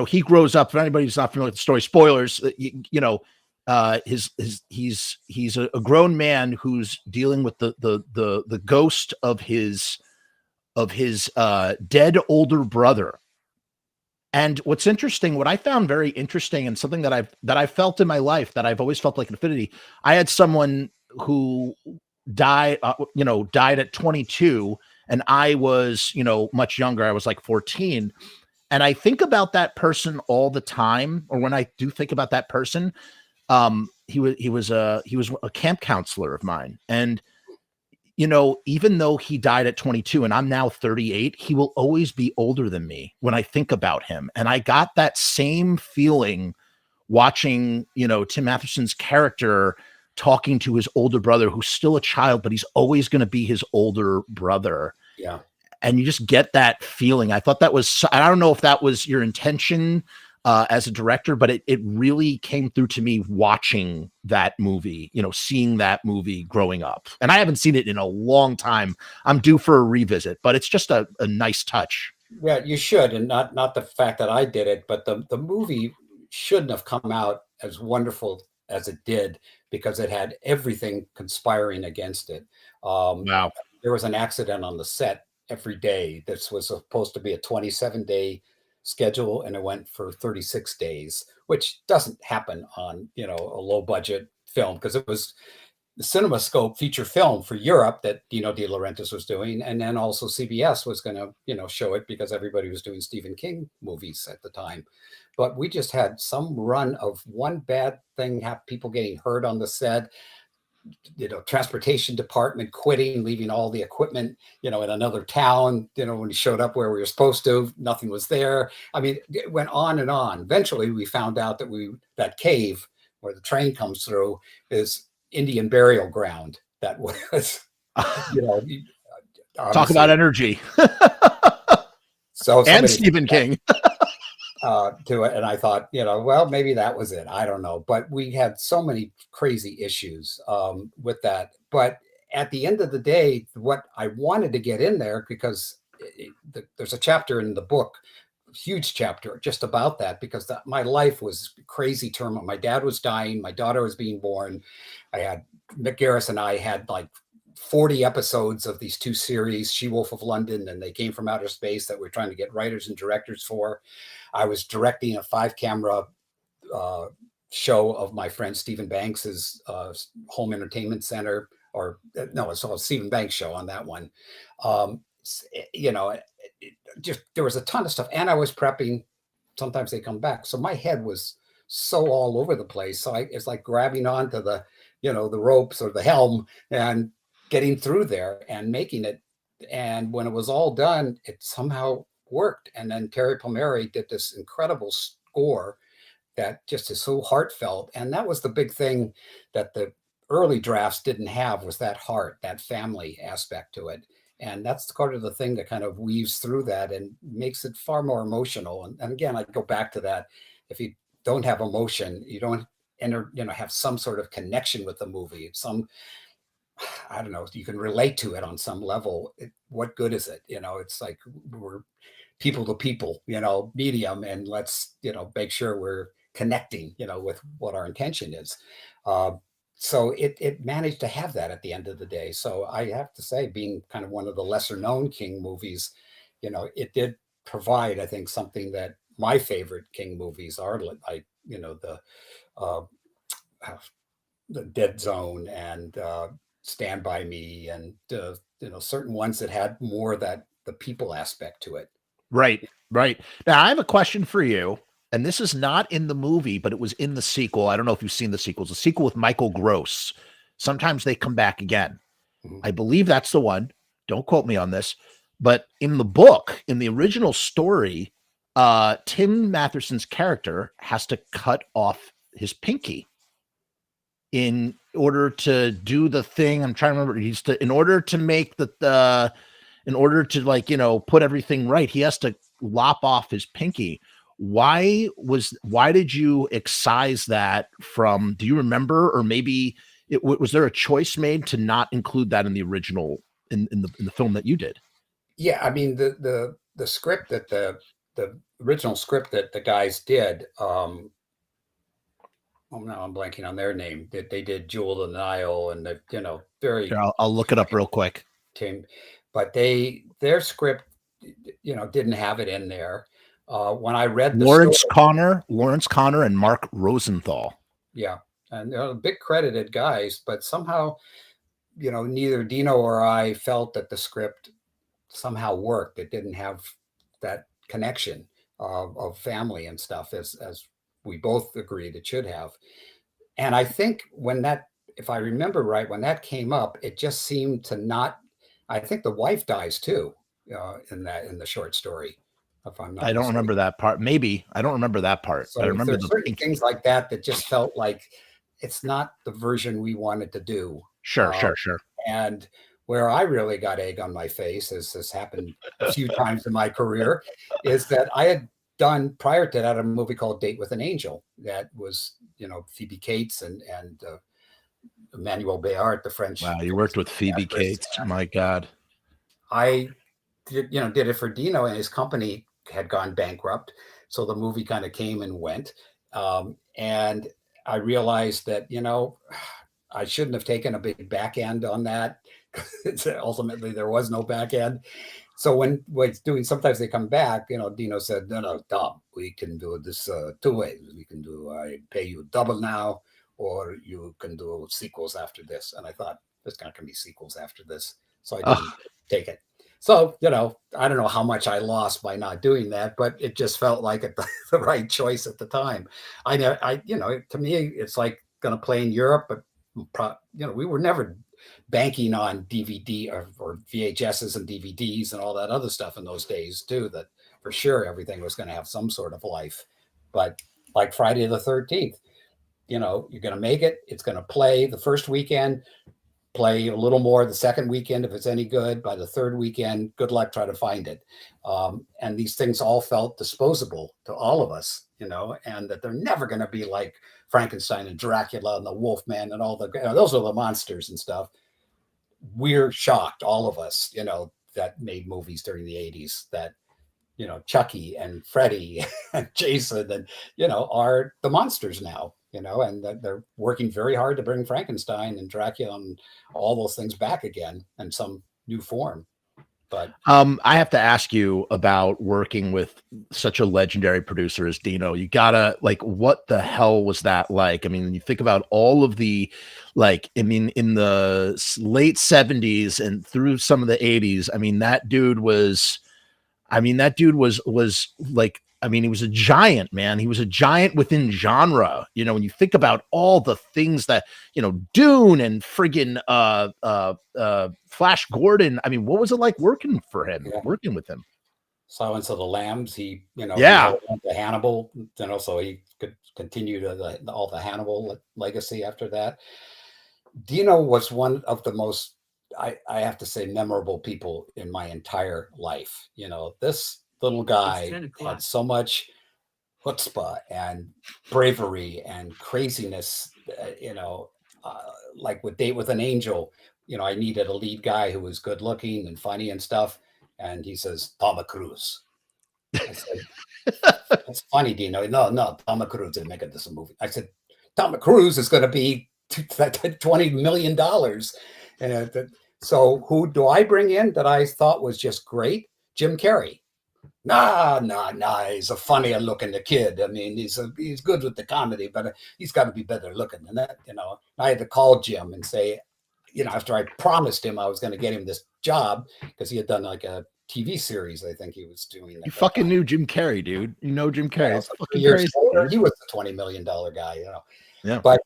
S1: He grows up. For anybody who's not familiar with the story, spoilers. He's a grown man who's dealing with the ghost of his dead older brother. And what's interesting, what I found very interesting, and something that I've felt in my life that I've always felt like an affinity. I had someone who died at 22, and I was, much younger. I was like 14, and I think about that person all the time. Or when I do think about that person, he was a camp counselor of mine, and even though he died at 22 and I'm now 38, he will always be older than me when I think about him. And I got that same feeling watching, Tim Matheson's character talking to his older brother, who's still a child, but he's always going to be his older brother.
S2: Yeah.
S1: And you just get that feeling. I thought that was, I don't know if that was your intention as a director, but it really came through to me watching that movie, seeing that movie growing up. And I haven't seen it in a long time. I'm due for a revisit, but it's just a nice touch.
S2: Yeah, you should. And not the fact that I did it, but the movie shouldn't have come out as wonderful as it did, because it had everything conspiring against it.
S1: Wow.
S2: There was an accident on the set every day. This was supposed to be a 27-day schedule, and it went for 36 days, which doesn't happen on, a low budget film, because it was the CinemaScope feature film for Europe that Dino De Laurentiis was doing. And then also CBS was going to, show it because everybody was doing Stephen King movies at the time. But we just had some run of one bad thing, have people getting hurt on the set, transportation department quitting, leaving all the equipment, in another town. When he showed up where we were supposed to, nothing was there. It went on and on. Eventually we found out that that cave where the train comes through is Indian burial ground. That was,
S1: talk about energy. And Stephen King.
S2: To it. And I thought, well, maybe that was it. I don't know. But we had so many crazy issues with that. But at the end of the day, what I wanted to get in there, because there's a chapter in the book, huge chapter just about that, because my life was crazy turmoil. My dad was dying. My daughter was being born. Mick Garris and I had like 40 episodes of these 2 series, She-Wolf of London and They Came from Outer Space, that we're trying to get writers and directors for. I was directing a 5-camera show of my friend Stephen Banks's home entertainment center, or no, it's called Stephen Banks Show on that one. Just there was a ton of stuff, and I was prepping Sometimes They Come Back. So my head was so all over the place. So it's like grabbing onto the ropes or the helm and getting through there and making it. And when it was all done, it somehow worked. And then Terry Palmieri did this incredible score that just is so heartfelt. And that was the big thing that the early drafts didn't have, was that heart, that family aspect to it. And that's part of the thing that kind of weaves through that and makes it far more emotional. And again, I go back to that. If you don't have emotion, you don't have some sort of connection with the movie. I don't know, you can relate to it on some level. What good is it? It's like we're people to people, medium, and let's, make sure we're connecting, with what our intention is. So it managed to have that at the end of the day. So I have to say, being kind of one of the lesser known King movies, it did provide, I think, something that my favorite King movies are, like, the the Dead Zone and Stand By Me, and certain ones that had more of that the people aspect to it.
S1: Right, right. Now I have a question for you, and this is not in the movie, but it was in the sequel. I don't know if you've seen the sequels. The sequel with Michael Gross. Sometimes they come back again.
S2: Mhm.
S1: I believe that's the one. Don't quote me on this. But in the book, in the original story, Tim Matherson's character has to cut off his pinky in order to do the thing. I'm trying to remember. In order to make in order to, like, put everything right, he has to lop off his pinky. Why did you excise that from, do you remember? Or maybe was there a choice made to not include that in the original, in the film that you did?
S2: Yeah, I mean the script that the original script that the guys did. Oh no, I'm blanking on their name. That they did Jewel of the Nile, and the
S1: Here,
S2: very
S1: I'll look it up real quick.
S2: team, but their script didn't have it in there. When I read the story,
S1: Lawrence Connor, and Mark Rosenthal.
S2: yeah, and big credited guys, but somehow neither Dino or I felt that the script somehow worked. It didn't have that connection of family and stuff as we both agreed it should have. And I think if I remember right, when that came up, it just seemed to not. I think the wife dies too in the short story, if I'm
S1: I
S2: not
S1: don't
S2: mistaken.
S1: remember that part. Maybe I don't remember that part, but I
S2: So
S1: remember
S2: there's
S1: the
S2: certain
S1: pinky.
S2: things like that that just felt like it's not the version we wanted to do.
S1: Sure,
S2: Uh,
S1: sure, sure.
S2: and where I really got egg on my face, as has happened a few times in my career, is that I had done prior to that a movie called Date with an Angel that was, Phoebe Cates and Emmanuel Béart, the
S1: Wow,
S2: French
S1: you worked with Phoebe
S2: actress.
S1: Cates. My God.
S2: I did it for Dino, and his company had gone bankrupt, so the movie kind of came and went. And I realized that I shouldn't have taken a big back end on that. Ultimately, there was no back end. So when it's doing, sometimes they come back. Dino said, "No, no, Tom, we can do this two ways. We can do I pay you double now, or you can do sequels after this." And I thought, there's not going to be sequels after this, so I didn't
S1: Oh,
S2: take it. So I don't know how much I lost by not doing that, but it just felt like the right choice at the time. I know, to me, it's like going to play in Europe, but we were never banking on DVD or VHSs and DVDs and all that other stuff in those days too, that for sure everything was going to have some sort of life. But like Friday the 13th, you're going to make it. It's going to play the first weekend, play a little more the second weekend if it's any good. By the third weekend, good luck trying to find it. And these things all felt disposable to all of us, and that they're never going to be like Frankenstein and Dracula and the Wolfman and all those are the monsters and stuff. We're shocked, all of us, that made movies during the 80s, that Chucky and Freddy and Jason and are the monsters now, and that they're working very hard to bring Frankenstein and Dracula and all those things back again in some new form. But
S1: I have to ask you about working with such a legendary producer as Dino. You gotta, like, what the hell was that like? I mean, you think about all of the, like, I mean, in the late 70s and through some of the 80s, I mean, that dude was, like, I mean, he was a giant, man. He was a giant within genre. When you think about all the things that, Dune and friggin' Flash Gordon. I mean, what was it like working
S2: yeah,
S1: with him?
S2: Silence of the Lambs, he
S1: Yeah.
S2: held on to Hannibal, so he could continue to all the Hannibal legacy after that. Dino was one of the most, I have to say, memorable people in my entire life. This little guy had so much chutzpah and bravery and craziness. Like with Date with an Angel, I needed a lead guy who was good looking and funny and stuff. And he says, Tom Cruise. I said, "That's funny, Dino." No, no, Tom Cruise didn't make it this movie. I said, Tom Cruise is going to be $20 million. And so who do I bring in that I thought was just great? Jim Carrey. Nah, he's a funnier looking kid. I mean, he's good with the comedy, but he's got to be better looking than that. I had to call Jim and say, after I promised him I was going to get him this job because he had done like a TV series, I think he was doing
S1: You
S2: at that
S1: fucking
S2: time.
S1: knew Jim Carrey, dude. You know Jim Carrey. It's
S2: So 3
S1: fucking
S2: years
S1: crazy.
S2: later,
S1: Dude.
S2: he was the $20 million guy,
S1: Yeah.
S2: But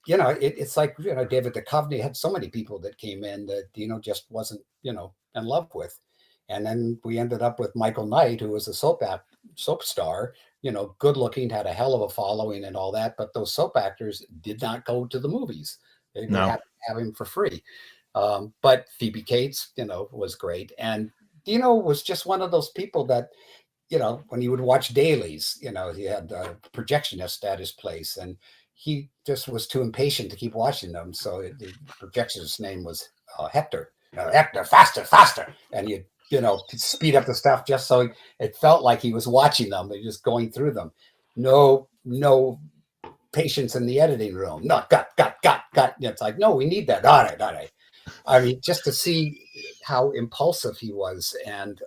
S2: it's like, David Duchovny had so many people that came in that just wasn't in love with, and then we ended up with Michael Knight, who was a soap star, good looking, had a hell of a following and all that, but those soap actors did not go to the movies. They were happy to have him for free. But Phoebe Cates, was great, and Dino was just one of those people that when he would watch dailies, he had a projectionist at his place, and he just was too impatient to keep watching them. So the projectionist's name was Hector. Hector, faster, faster, and you speed up the stuff just so it felt like he was watching them and just going through them. No patience in the editing room. No, cut. It's like, no, we need that. All right. I mean, just to see how impulsive he was, and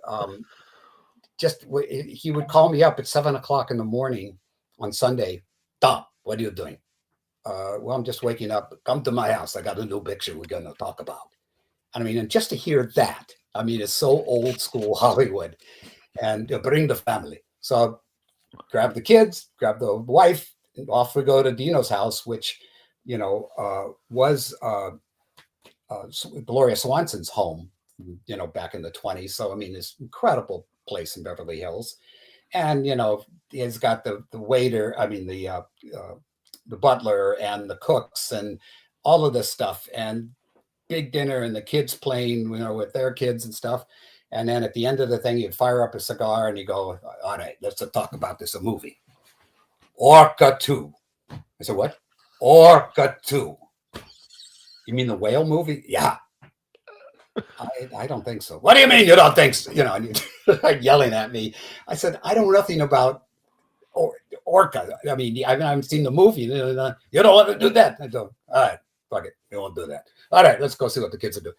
S2: he would call me up at 7:00 in the morning on Sunday. Tom, what are you doing? Well, I'm just waking up. Come to my house. I got a new picture we're going to talk about. I mean, and just to hear that, I mean, it's so old school Hollywood, and bring the family. So grab the kids, grab the wife, and off we go to Dino's house, which, was Gloria Swanson's home, back in the 20s. So, I mean, this incredible place in Beverly Hills. And, he's got the waiter, I mean, the butler and the cooks and all of this stuff, and big dinner, and the kids playing, with their kids and stuff. And then at the end of the thing, you'd fire up a cigar and you go, all right, let's talk about this, a movie. Orca 2. I said, what? Orca 2. You mean the whale movie? Yeah. I don't think so. What do you mean you don't think so? And you're yelling at me. I said, I know nothing about orca. I mean, I haven't seen the movie. You don't want to do that. I go, all right, fuck it. You won't do that. All right, let's go see what the kids are doing.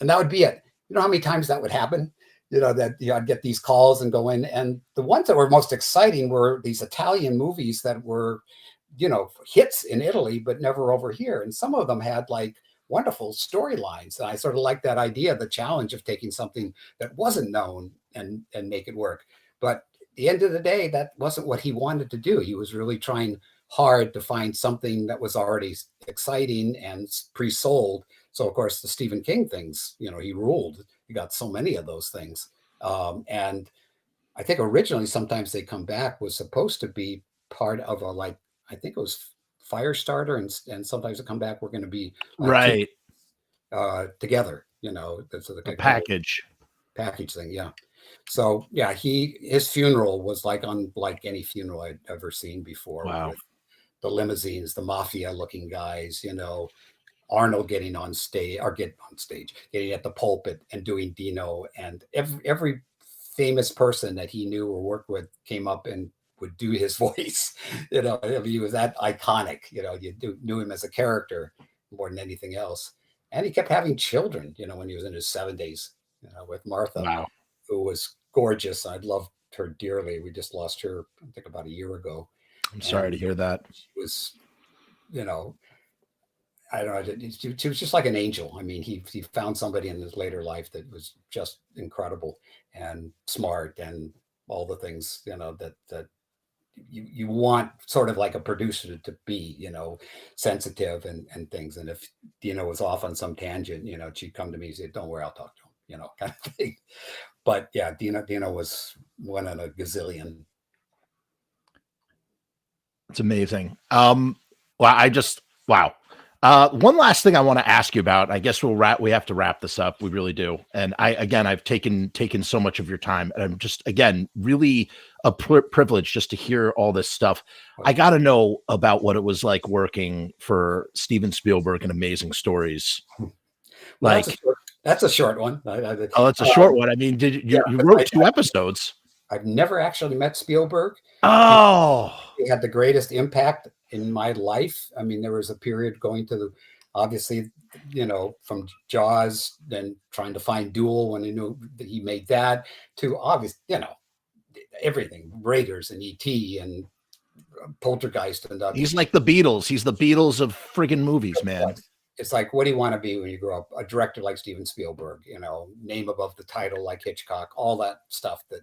S2: And that would be it. You know how many times that would happen? That I'd get these calls and go in. And the ones that were most exciting were these Italian movies that were, hits in Italy, but never over here. And some of them had like wonderful storylines. And I sort of like that idea, the challenge of taking something that wasn't known and make it work. But at the end of the day, that wasn't what he wanted to do. He was really trying hard to find something that was already exciting and pre-sold. So, of course, the Stephen King things, he ruled. He got so many of those things. And I think originally, sometimes They Come Back was supposed to be part of I think it was Firestarter, and Sometimes They Come Back were going to be
S1: right
S2: together, so
S1: the package
S2: thing. Yeah. So yeah, his funeral was like unlike any funeral I'd ever seen before.
S1: Wow.
S2: With the limousines, the mafia looking guys, Arnold getting at the pulpit and doing Dino, and every famous person that he knew or worked with came up and would do his voice. I mean, he was that iconic. You knew him as a character more than anything else. And he kept having children, when he was in his 70s, with Martha,
S1: wow,
S2: who was gorgeous. I loved her dearly. We just lost her, I think, about a year ago.
S1: I'm sorry to hear that.
S2: She was, I don't know. She was just like an angel. I mean, he found somebody in his later life that was just incredible and smart and all the things, that you want sort of like a producer to be, sensitive and things. And if Dino was off on some tangent, she'd come to me and say, don't worry, I'll talk to him, kind of thing. But yeah, Dino was one in a gazillion.
S1: It's amazing. Well, wow. One last thing I want to ask you about. I guess we have to wrap this up. We really do. And I've taken so much of your time, and I'm just, again, really a privilege just to hear all this stuff. I got to know about what it was like working for Steven Spielberg and Amazing Stories.
S2: Well, that's a short one.
S1: Oh, that's a short one. I mean, you wrote 2 episodes?
S2: I've never actually met Spielberg.
S1: Oh,
S2: he had the greatest impact in my life. I mean, there was a period going to obviously, from Jaws, then trying to find Duel when he knew that he made that, to obvious, everything, Raiders and E.T. and Poltergeist and
S1: He's like the Beatles. He's the Beatles of friggin' movies, man.
S2: It's like, what do you want to be when you grow up? A director like Steven Spielberg, name above the title like Hitchcock, all that stuff that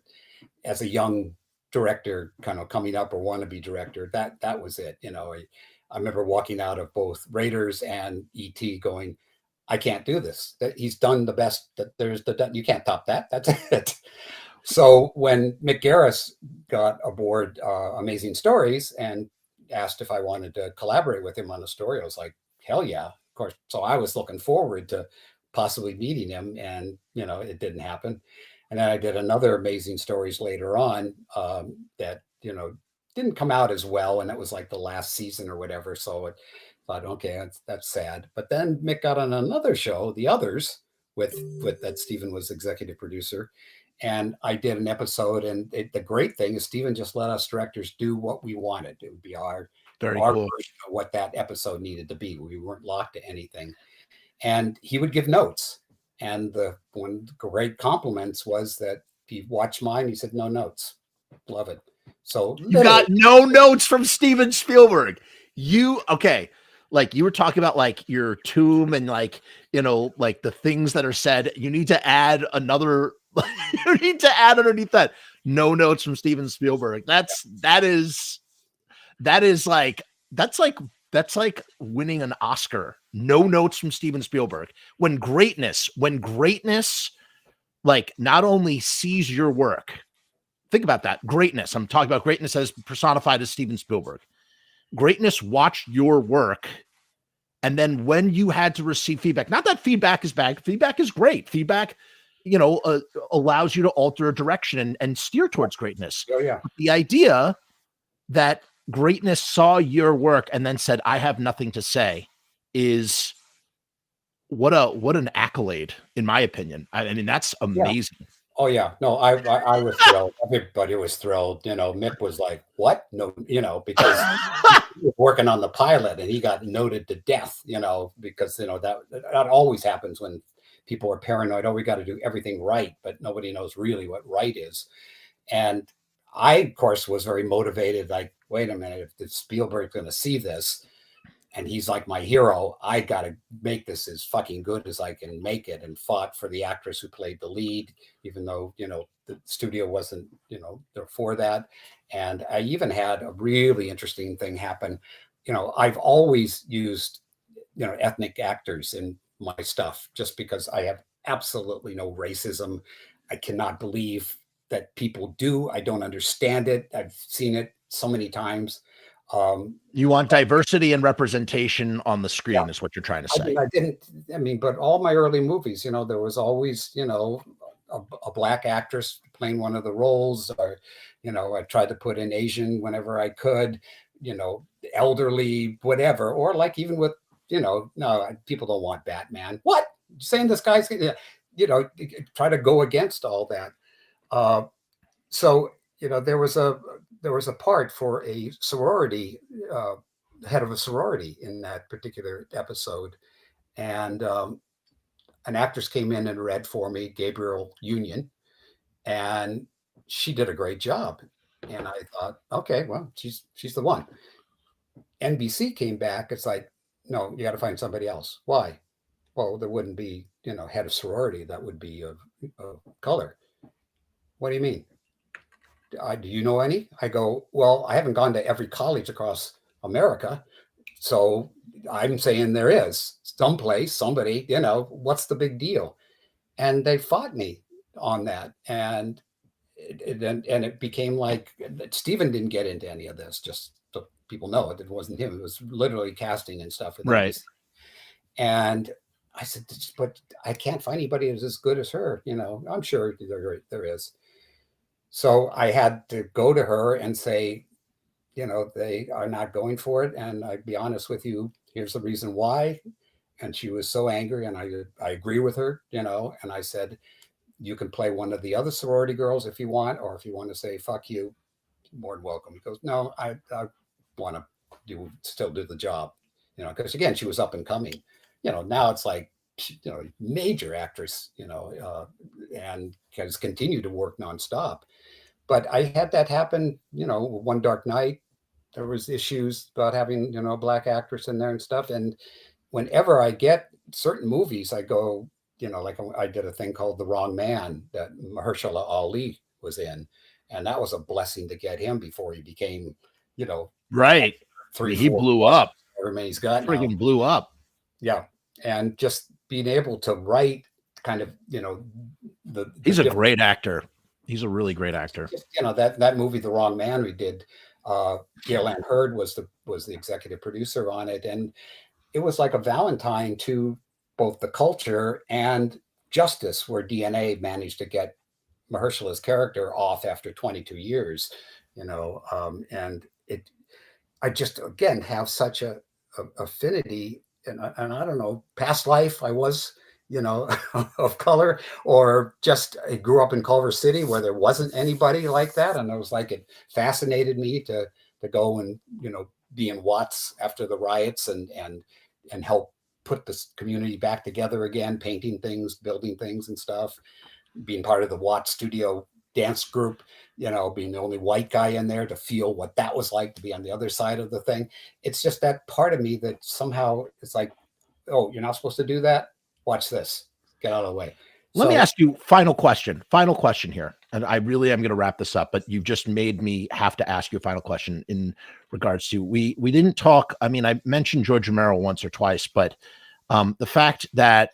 S2: as a young director kind of coming up or wannabe director, that was it. I remember walking out of both Raiders and E.T. going, I can't do this. That he's done the best that you can't top that. That's it. So when Mick Garris got aboard Amazing Stories and asked if I wanted to collaborate with him on a story, I was like, hell yeah, of course. So I was looking forward to possibly meeting him, and it didn't happen. And then I did another Amazing Stories later on that didn't come out as well, and it was like the last season or whatever. So I thought, okay, that's sad. But then Mick got on another show, The Others, with that Steven was executive producer. And I did an episode, and the great thing is Steven just let us directors do what we wanted. It would be our
S1: Very
S2: cool
S1: version
S2: of what that episode needed to be. We weren't locked to anything. And he would give notes. And the one great compliments was that he watched mine. He said, no notes. Love it. So
S1: you got no notes from Steven Spielberg. Okay. Like you were talking about like your tomb and like, like the things that are said, you need to add another, you need to add underneath that no notes from Steven Spielberg. That's like winning an Oscar. No notes from Steven Spielberg. When greatness like not only sees your work, think about that. Greatness. I'm talking about greatness as personified as Steven Spielberg. Greatness watched your work. And then when you had to receive feedback, not that feedback is bad, feedback is great. Feedback, allows you to alter a direction and steer towards greatness.
S2: Oh, yeah.
S1: But the idea that greatness saw your work and then said, I have nothing to say is what an accolade, in my opinion. I mean, that's amazing.
S2: Yeah. Oh yeah, no, I was thrilled. Everybody was thrilled. Mick was like, "What? No, because he was working on the pilot and he got noted to death. Because that always happens when people are paranoid. Oh, we got to do everything right, but nobody knows really what right is. And I, of course, was very motivated. Like, wait a minute, if Spielberg's going to see this, and he's like my hero, I got to make this as fucking good as I can make it, and fought for the actress who played the lead, even though, the studio wasn't, there for that. And I even had a really interesting thing happen. I've always used, ethnic actors in my stuff just because I have absolutely no racism. I cannot believe that people do. I don't understand it. I've seen it so many times.
S1: You want diversity and representation on the screen, is what you're trying to say.
S2: But all my early movies, there was always, a black actress playing one of the roles, or, I tried to put in Asian whenever I could, elderly, whatever, or like even with, no, people don't want Batman. What? You're saying this guy's, try to go against all that. So, there was a part for a sorority, head of a sorority in that particular episode. And an actress came in and read for me, Gabriel Union, and she did a great job. And I thought, okay, well, she's the one. NBC came back. It's like, no, you got to find somebody else. Why? Well, there wouldn't be, head of sorority that would be of color. What do you mean? Do you know any? I go, well, I haven't gone to every college across America. So I'm saying there is someplace, somebody, what's the big deal? And they fought me on that. And it became like Steven didn't get into any of this, just so people know it wasn't him. It was literally casting and stuff.
S1: Right.
S2: And I said, but I can't find anybody who's as good as her. I'm sure there is. So I had to go to her and say, they are not going for it. And I'd be honest with you, here's the reason why. And she was so angry. And I agree with her, and I said, you can play one of the other sorority girls if you want, or if you want to say, fuck you, more than welcome. He goes, no, I want to still do the job, because again, she was up and coming, now it's like, major actress, and has continued to work nonstop. but I had that happen, One Dark Night. There was issues about having, a black actress in there and stuff. And whenever I get certain movies, I go, like I did a thing called The Wrong Man that Mahershala Ali was in. And that was a blessing to get him before he became,
S1: right.
S2: three,
S1: He
S2: four,
S1: blew
S2: plus,
S1: up.
S2: however many he's got now.
S1: Friggin' blew up.
S2: Yeah. And just being able to write kind of,
S1: he's a great actor. He's a really great actor.
S2: Just, that movie, The Wrong Man, we did. Gail Ann Hurd was the executive producer on it, and it was like a Valentine to both the culture and justice, where DNA managed to get Mahershala's character off after 22 years, and I just again have such a affinity, and I don't know, past life I was, of color, or just I grew up in Culver City where there wasn't anybody like that. And I was like, it fascinated me to go and, be in Watts after the riots and help put this community back together again, painting things, building things and stuff, being part of the Watts studio dance group, being the only white guy in there, to feel what that was like to be on the other side of the thing. It's just that part of me that somehow it's like, oh, you're not supposed to do that. Watch this. Get out of the way.
S1: Let me ask you final question here. And I really am going to wrap this up, but you've just made me have to ask you a final question in regards to, we didn't talk. I mean, I mentioned George Romero once or twice, but the fact that,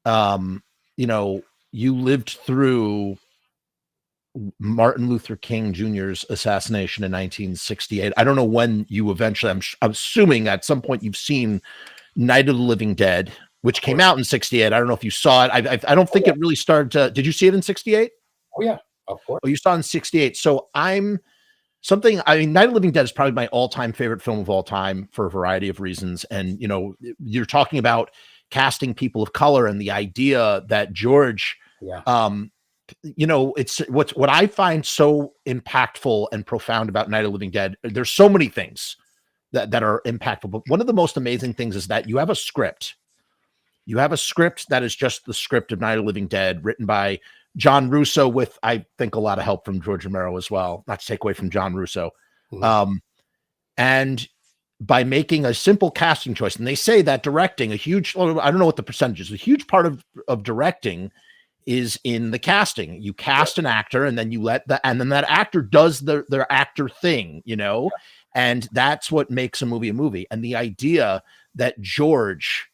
S1: you lived through Martin Luther King Jr.'s assassination in 1968. I don't know when you eventually, I'm assuming at some point you've seen Night of the Living Dead, which came out in 68. I don't know if you saw it. I don't think it really started to, did you see it in 68?
S2: Oh yeah, of course.
S1: Oh, you saw it in 68. So Night of the Living Dead is probably my all-time favorite film of all time for a variety of reasons. And, you're talking about casting people of color and the idea that George, it's what I find so impactful and profound about Night of the Living Dead. There's so many things that are impactful, but one of the most amazing things is that you have a script. You have a script that is just the script of Night of the Living Dead, written by John Russo, with, I think, a lot of help from George Romero as well, not to take away from John Russo. Mm-hmm. And by making a simple casting choice, and they say that directing, I don't know what the percentage is, a huge part of directing is in the casting. You cast an actor, and then and then that actor does their actor thing, and that's what makes a movie. And the idea that George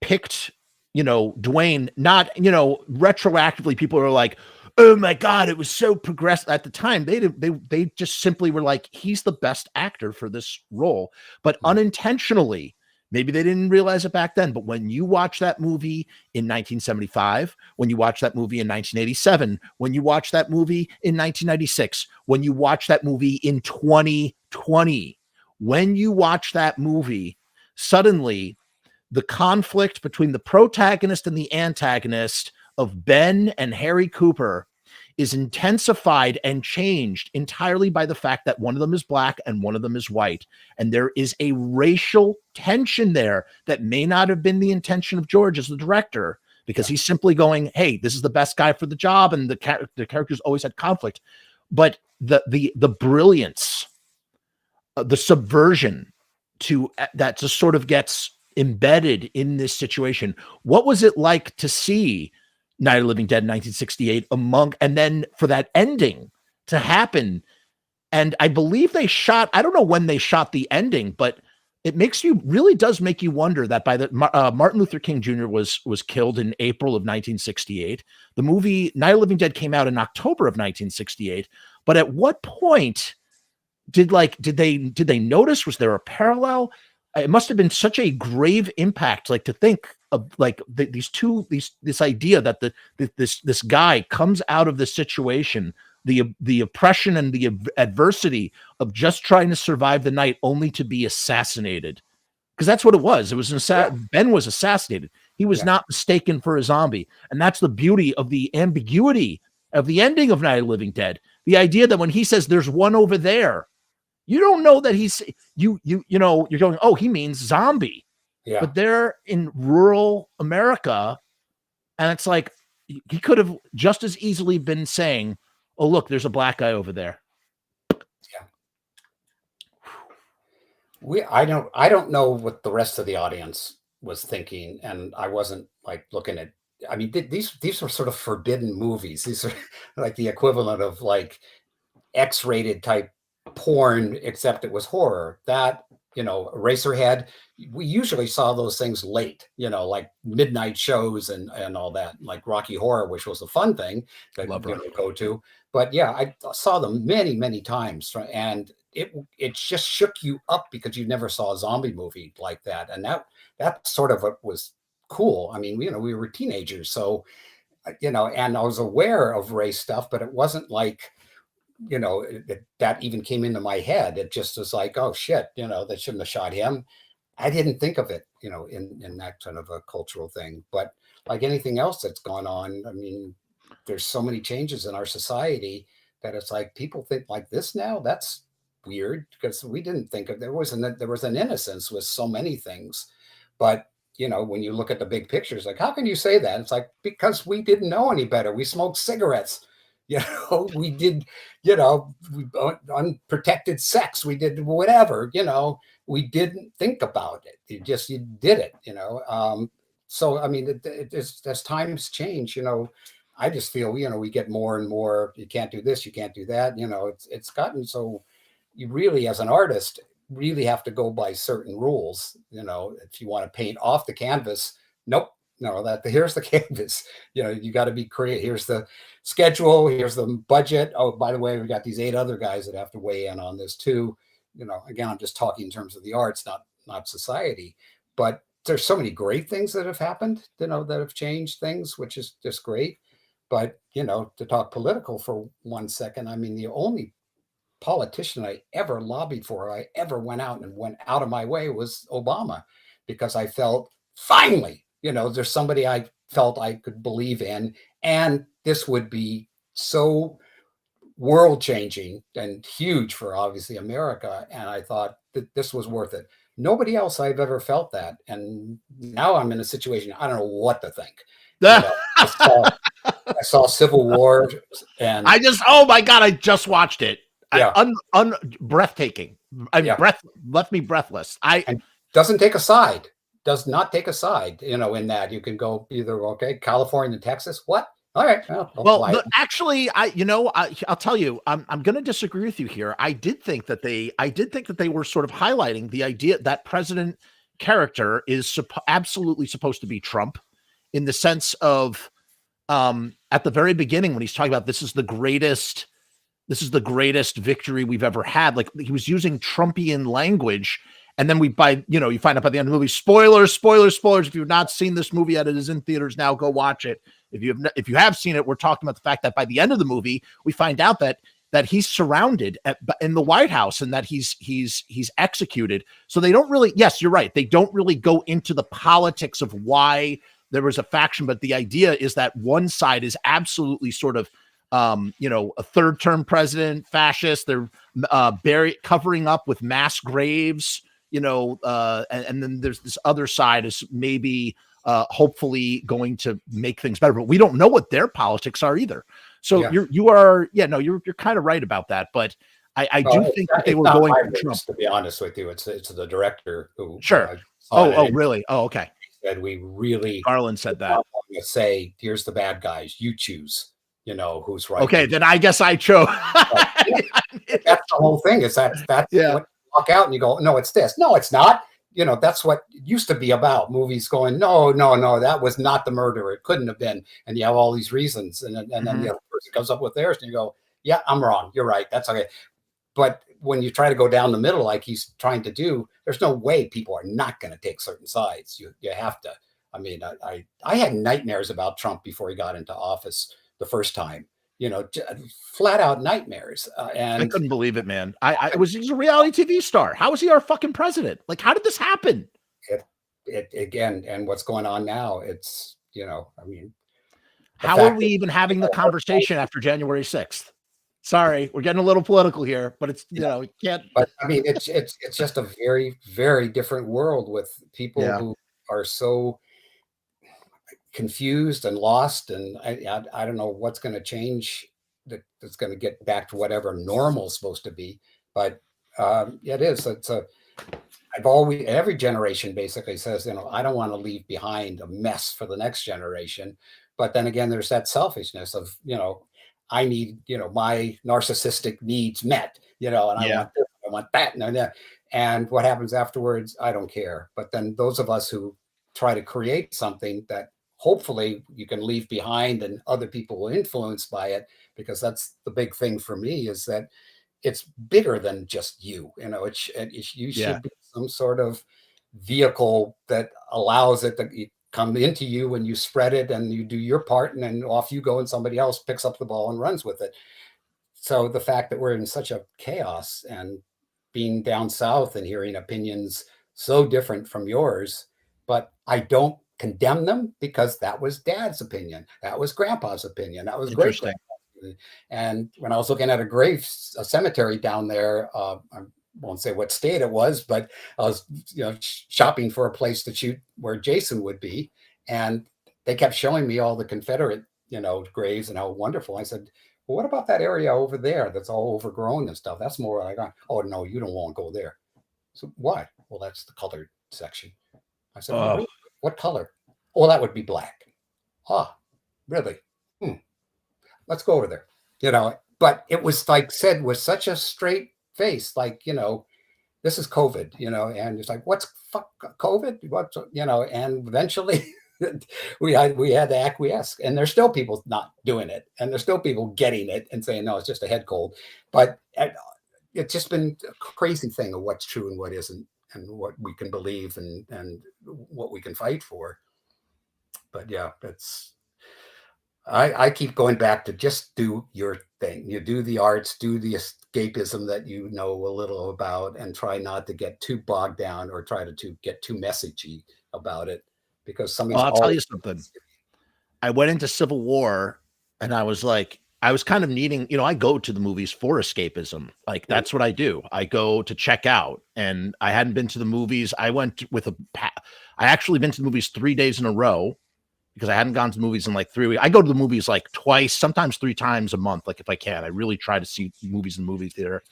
S1: picked, Dwayne, not, retroactively, people are like, oh my God, it was so progressive. At the time, they just simply were like, he's the best actor for this role. But unintentionally, maybe they didn't realize it back then, but when you watch that movie in 1975, when you watch that movie in 1987, when you watch that movie in 1996, when you watch that movie in 2020, when you watch that movie, suddenly the conflict between the protagonist and the antagonist of Ben and Harry Cooper is intensified and changed entirely by the fact that one of them is black and one of them is white. And there is a racial tension there that may not have been the intention of George as the director, because he's simply going, hey, this is the best guy for the job. And the characters always had conflict. But the brilliance, the subversion that just sort of gets embedded in this situation. What was it like to see Night of the Living Dead in 1968 and then for that ending to happen? And I believe I don't know when they shot the ending, but it really does make you wonder that by Martin Luther King Jr. was killed in April of 1968. The movie Night of the Living Dead came out in October of 1968. But at what point did they notice? Was there a parallel? It must have been such a grave impact, like to think of like this idea that this guy comes out of this situation, the oppression and the adversity of just trying to survive the night, only to be assassinated. Because that's what it was. It was Ben was assassinated. He was not mistaken for a zombie, and that's the beauty of the ambiguity of the ending of Night of the Living Dead. The idea that when he says there's one over there, you don't know that he's you're going, oh, he means zombie. Yeah. But they're in rural America, and it's like he could have just as easily been saying, Oh, look, there's a black guy over there.
S2: I don't know what the rest of the audience was thinking, and I wasn't like looking at. I mean, these were sort of forbidden movies. These are like the equivalent of like X-rated type porn, except it was horror. That, Eraserhead. We usually saw those things late, like midnight shows and all that, like Rocky Horror, which was a fun thing that
S1: Love Rocky.
S2: go to. But yeah, I saw them many times, and it just shook you up because you never saw a zombie movie like that, and that sort of was cool. I mean, we were teenagers, so and I was aware of race stuff, but it wasn't like that even came into my head. It just was like, oh shit, they shouldn't have shot him. I didn't think of it, in that kind of a cultural thing. But like anything else that's gone on, I mean, there's so many changes in our society that it's like people think like this now. That's weird because we didn't think of there was an innocence with so many things. But when you look at the big pictures, like how can you say that? It's like because we didn't know any better. We smoked cigarettes. We did, unprotected sex. We did whatever, we didn't think about it. You did it, So, I mean, as times change, I just feel, we get more and more, you can't do this, you can't do that. It's gotten so you really, as an artist, really have to go by certain rules. If you want to paint off the canvas, nope. No, here's the canvas. You got to be creative. Here's the schedule. Here's the budget. Oh, by the way, we got these 8 other guys that have to weigh in on this too. Again, I'm just talking in terms of the arts, not society. But there's so many great things that have happened, that have changed things, which is just great. But to talk political for 1 second, I mean, the only politician I ever lobbied for, I ever went out of my way was Obama, because I felt finally, there's somebody I felt I could believe in, and this would be so world changing and huge for obviously America. And I thought that this was worth it. Nobody else I've ever felt that. And now I'm in a situation, I don't know what to think. I saw Civil War, and
S1: oh my God, I just watched it.
S2: Yeah.
S1: Breathtaking. Breath left me breathless.
S2: And doesn't take a side. Does not take a side. In that you can go either California, Texas. What? All right.
S1: Well, actually, I'll tell you, I'm going to disagree with you here. I did think that they were sort of highlighting the idea that president character is absolutely supposed to be Trump, in the sense of, at the very beginning when he's talking about this is the greatest victory we've ever had. Like, he was using Trumpian language. And then you find out by the end of the movie, spoilers. If you've not seen this movie yet, it is in theaters now. Go watch it. If you have seen it, we're talking about the fact that by the end of the movie, we find out that he's surrounded in the White House, and that he's executed. So they don't really, yes, you're right. They don't really go into the politics of why there was a faction, but the idea is that one side is absolutely sort of, a third-term president, fascist. They're covering up with mass graves, and then there's this other side is maybe hopefully going to make things better, but we don't know what their politics are either. So you're kind of right about that. But I do think that they were going for Trump.
S2: To be honest with you, it's the director who.
S1: Sure. Really? Oh, okay.
S2: Said we really.
S1: Garland said that.
S2: Say, here's the bad guys. You choose. Who's right.
S1: Okay, then I guess I chose.
S2: That's the whole thing. Is that's what you walk out and you go, no, it's this. No, it's not. That's what it used to be about movies going, no, that was not the murderer. It couldn't have been. And you have all these reasons. And then the other person comes up with theirs and you go, yeah, I'm wrong. You're right. That's okay. But when you try to go down the middle, like he's trying to do, there's no way people are not going to take certain sides. You have to. I mean, I had nightmares about Trump before he got into office the first time. Flat out nightmares. And
S1: I couldn't believe it, man. He's a reality TV star. How is he our fucking president? Like, how did this happen?
S2: It again, and what's going on now, it's, I mean.
S1: How are we even having the conversation after January 6th? Sorry, we're getting a little political here, but it's, you can't.
S2: But I mean, it's just a very, very different world with people who are so confused and lost, and I don't know what's going to change that's going to get back to whatever normal is supposed to be. But it is. Every generation basically says, I don't want to leave behind a mess for the next generation. But then again, there's that selfishness of, I need, my narcissistic needs met, and I want this, I want that, and that. And what happens afterwards, I don't care. But then those of us who try to create something that hopefully you can leave behind and other people will influence by it, because that's the big thing for me, is that it's bigger than just you. You should be some sort of vehicle that allows it to come into you, and you spread it and you do your part, and then off you go, and somebody else picks up the ball and runs with it. So the fact that we're in such a chaos, and being down south and hearing opinions so different from yours, but I don't condemn them, because that was Dad's opinion, that was Grandpa's opinion, that was great. And when I was looking at a cemetery down there, I won't say what state it was, but I was shopping for a place to shoot where Jason would be, and they kept showing me all the Confederate graves and how wonderful. I said, well, what about that area over there that's all overgrown and stuff? That's more like, oh no, you don't want to go there. So why? Well, that's the colored section. I said, well, what color? Oh, that would be black. Ah, really? Let's go over there. But it was like said with such a straight face, like, this is COVID, and it's like, what's COVID? What's, and eventually we had to acquiesce, and there's still people not doing it, and there's still people getting it and saying, no, it's just a head cold. But it's just been a crazy thing of what's true and what isn't, and what we can believe and what we can fight for. But yeah, I keep going back to just do your thing. You do the arts, do the escapism that you know a little about, and try not to get too bogged down or try to get too messagey about it, because
S1: I'll tell you something. I went into Civil War, and I was like, I was kind of needing, I go to the movies for escapism. Like, that's what I do. I go to check out, and I hadn't been to the movies. I actually been to the movies 3 days in a row, because I hadn't gone to the movies in like 3 weeks. I go to the movies like twice, sometimes 3 times a month. Like, if I can, I really try to see movies in the movie theater.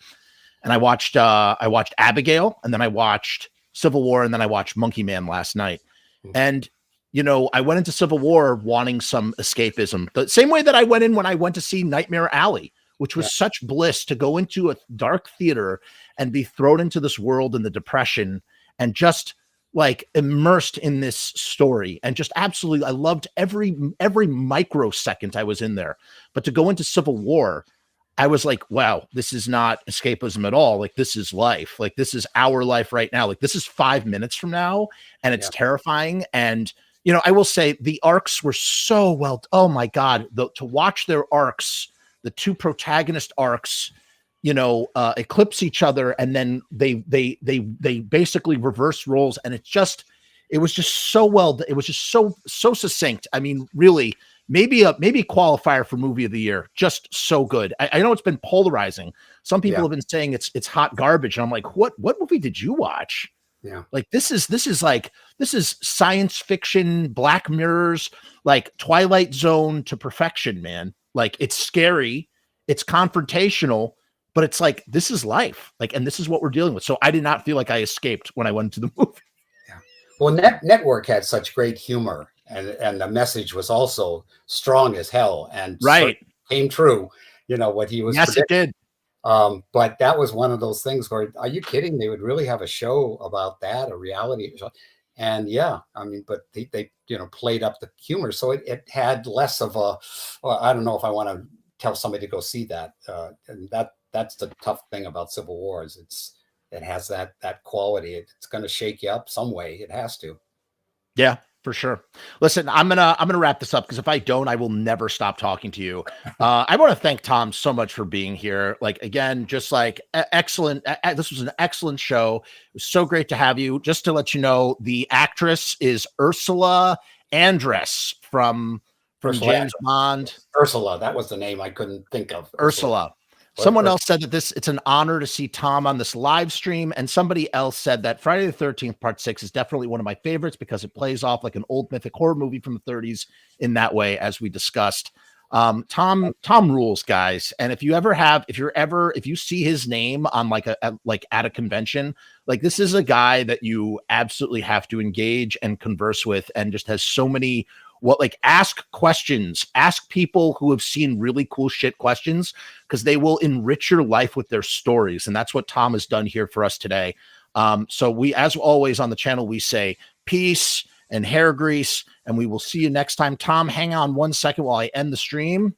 S1: And I watched Abigail, and then I watched Civil War, and then I watched Monkey Man last night. And, I went into Civil War wanting some escapism, the same way that I went in when I went to see Nightmare Alley, which was such bliss to go into a dark theater and be thrown into this world in the Depression, and just like immersed in this story, and just absolutely, I loved every microsecond I was in there. But to go into Civil War, I was like, wow, this is not escapism at all. Like, this is life. Like, this is our life right now. Like, this is 5 minutes from now, and it's terrifying. And, I will say the arcs were so well. Oh my God, to watch their arcs, the two protagonist arcs, eclipse each other, and then they basically reverse roles, and it was just so well. It was just so succinct. I mean, really, maybe a qualifier for movie of the year. Just so good. I know it's been polarizing. Some people have been saying it's hot garbage, and I'm like, what movie did you watch?
S2: Yeah,
S1: like this is science fiction, Black Mirrors, like Twilight Zone to perfection, man. Like, it's scary, it's confrontational, but it's like, this is life. Like, and this is what we're dealing with. So I did not feel like I escaped when I went to the movie.
S2: Yeah. Well, Network had such great humor, and the message was also strong as hell, and came true. What he was.
S1: Yes, predicting. It did.
S2: But that was one of those things where, are you kidding? They would really have a show about that, a reality show. And but they played up the humor. So it had less of I don't know if I want to tell somebody to go see that. And that's the tough thing about Civil War, is it has that quality. It's going to shake you up some way. It has to.
S1: Yeah, for sure. Listen, I'm gonna wrap this up, because if I don't, I will never stop talking to you. I want to thank Tom so much for being here. Like, again, just like excellent. This was an excellent show. It was so great to have you. Just to let you know, the actress is Ursula Andress from James Bond.
S2: Ursula, that was the name I couldn't think of.
S1: Ursula. Someone else said that it's an honor to see Tom on this live stream. And somebody else said that Friday the 13th Part 6 is definitely one of my favorites, because it plays off like an old mythic horror movie from the 30s in that way, as we discussed. Tom rules, guys. And if you see his name on like at a convention, like this is a guy that you absolutely have to engage and converse with, and just has so many ask questions, ask people who have seen really cool shit questions, because they will enrich your life with their stories. And that's what Tom has done here for us today. So we, as always on the channel, we say peace and hair grease, and we will see you next time. Tom, hang on 1 second while I end the stream.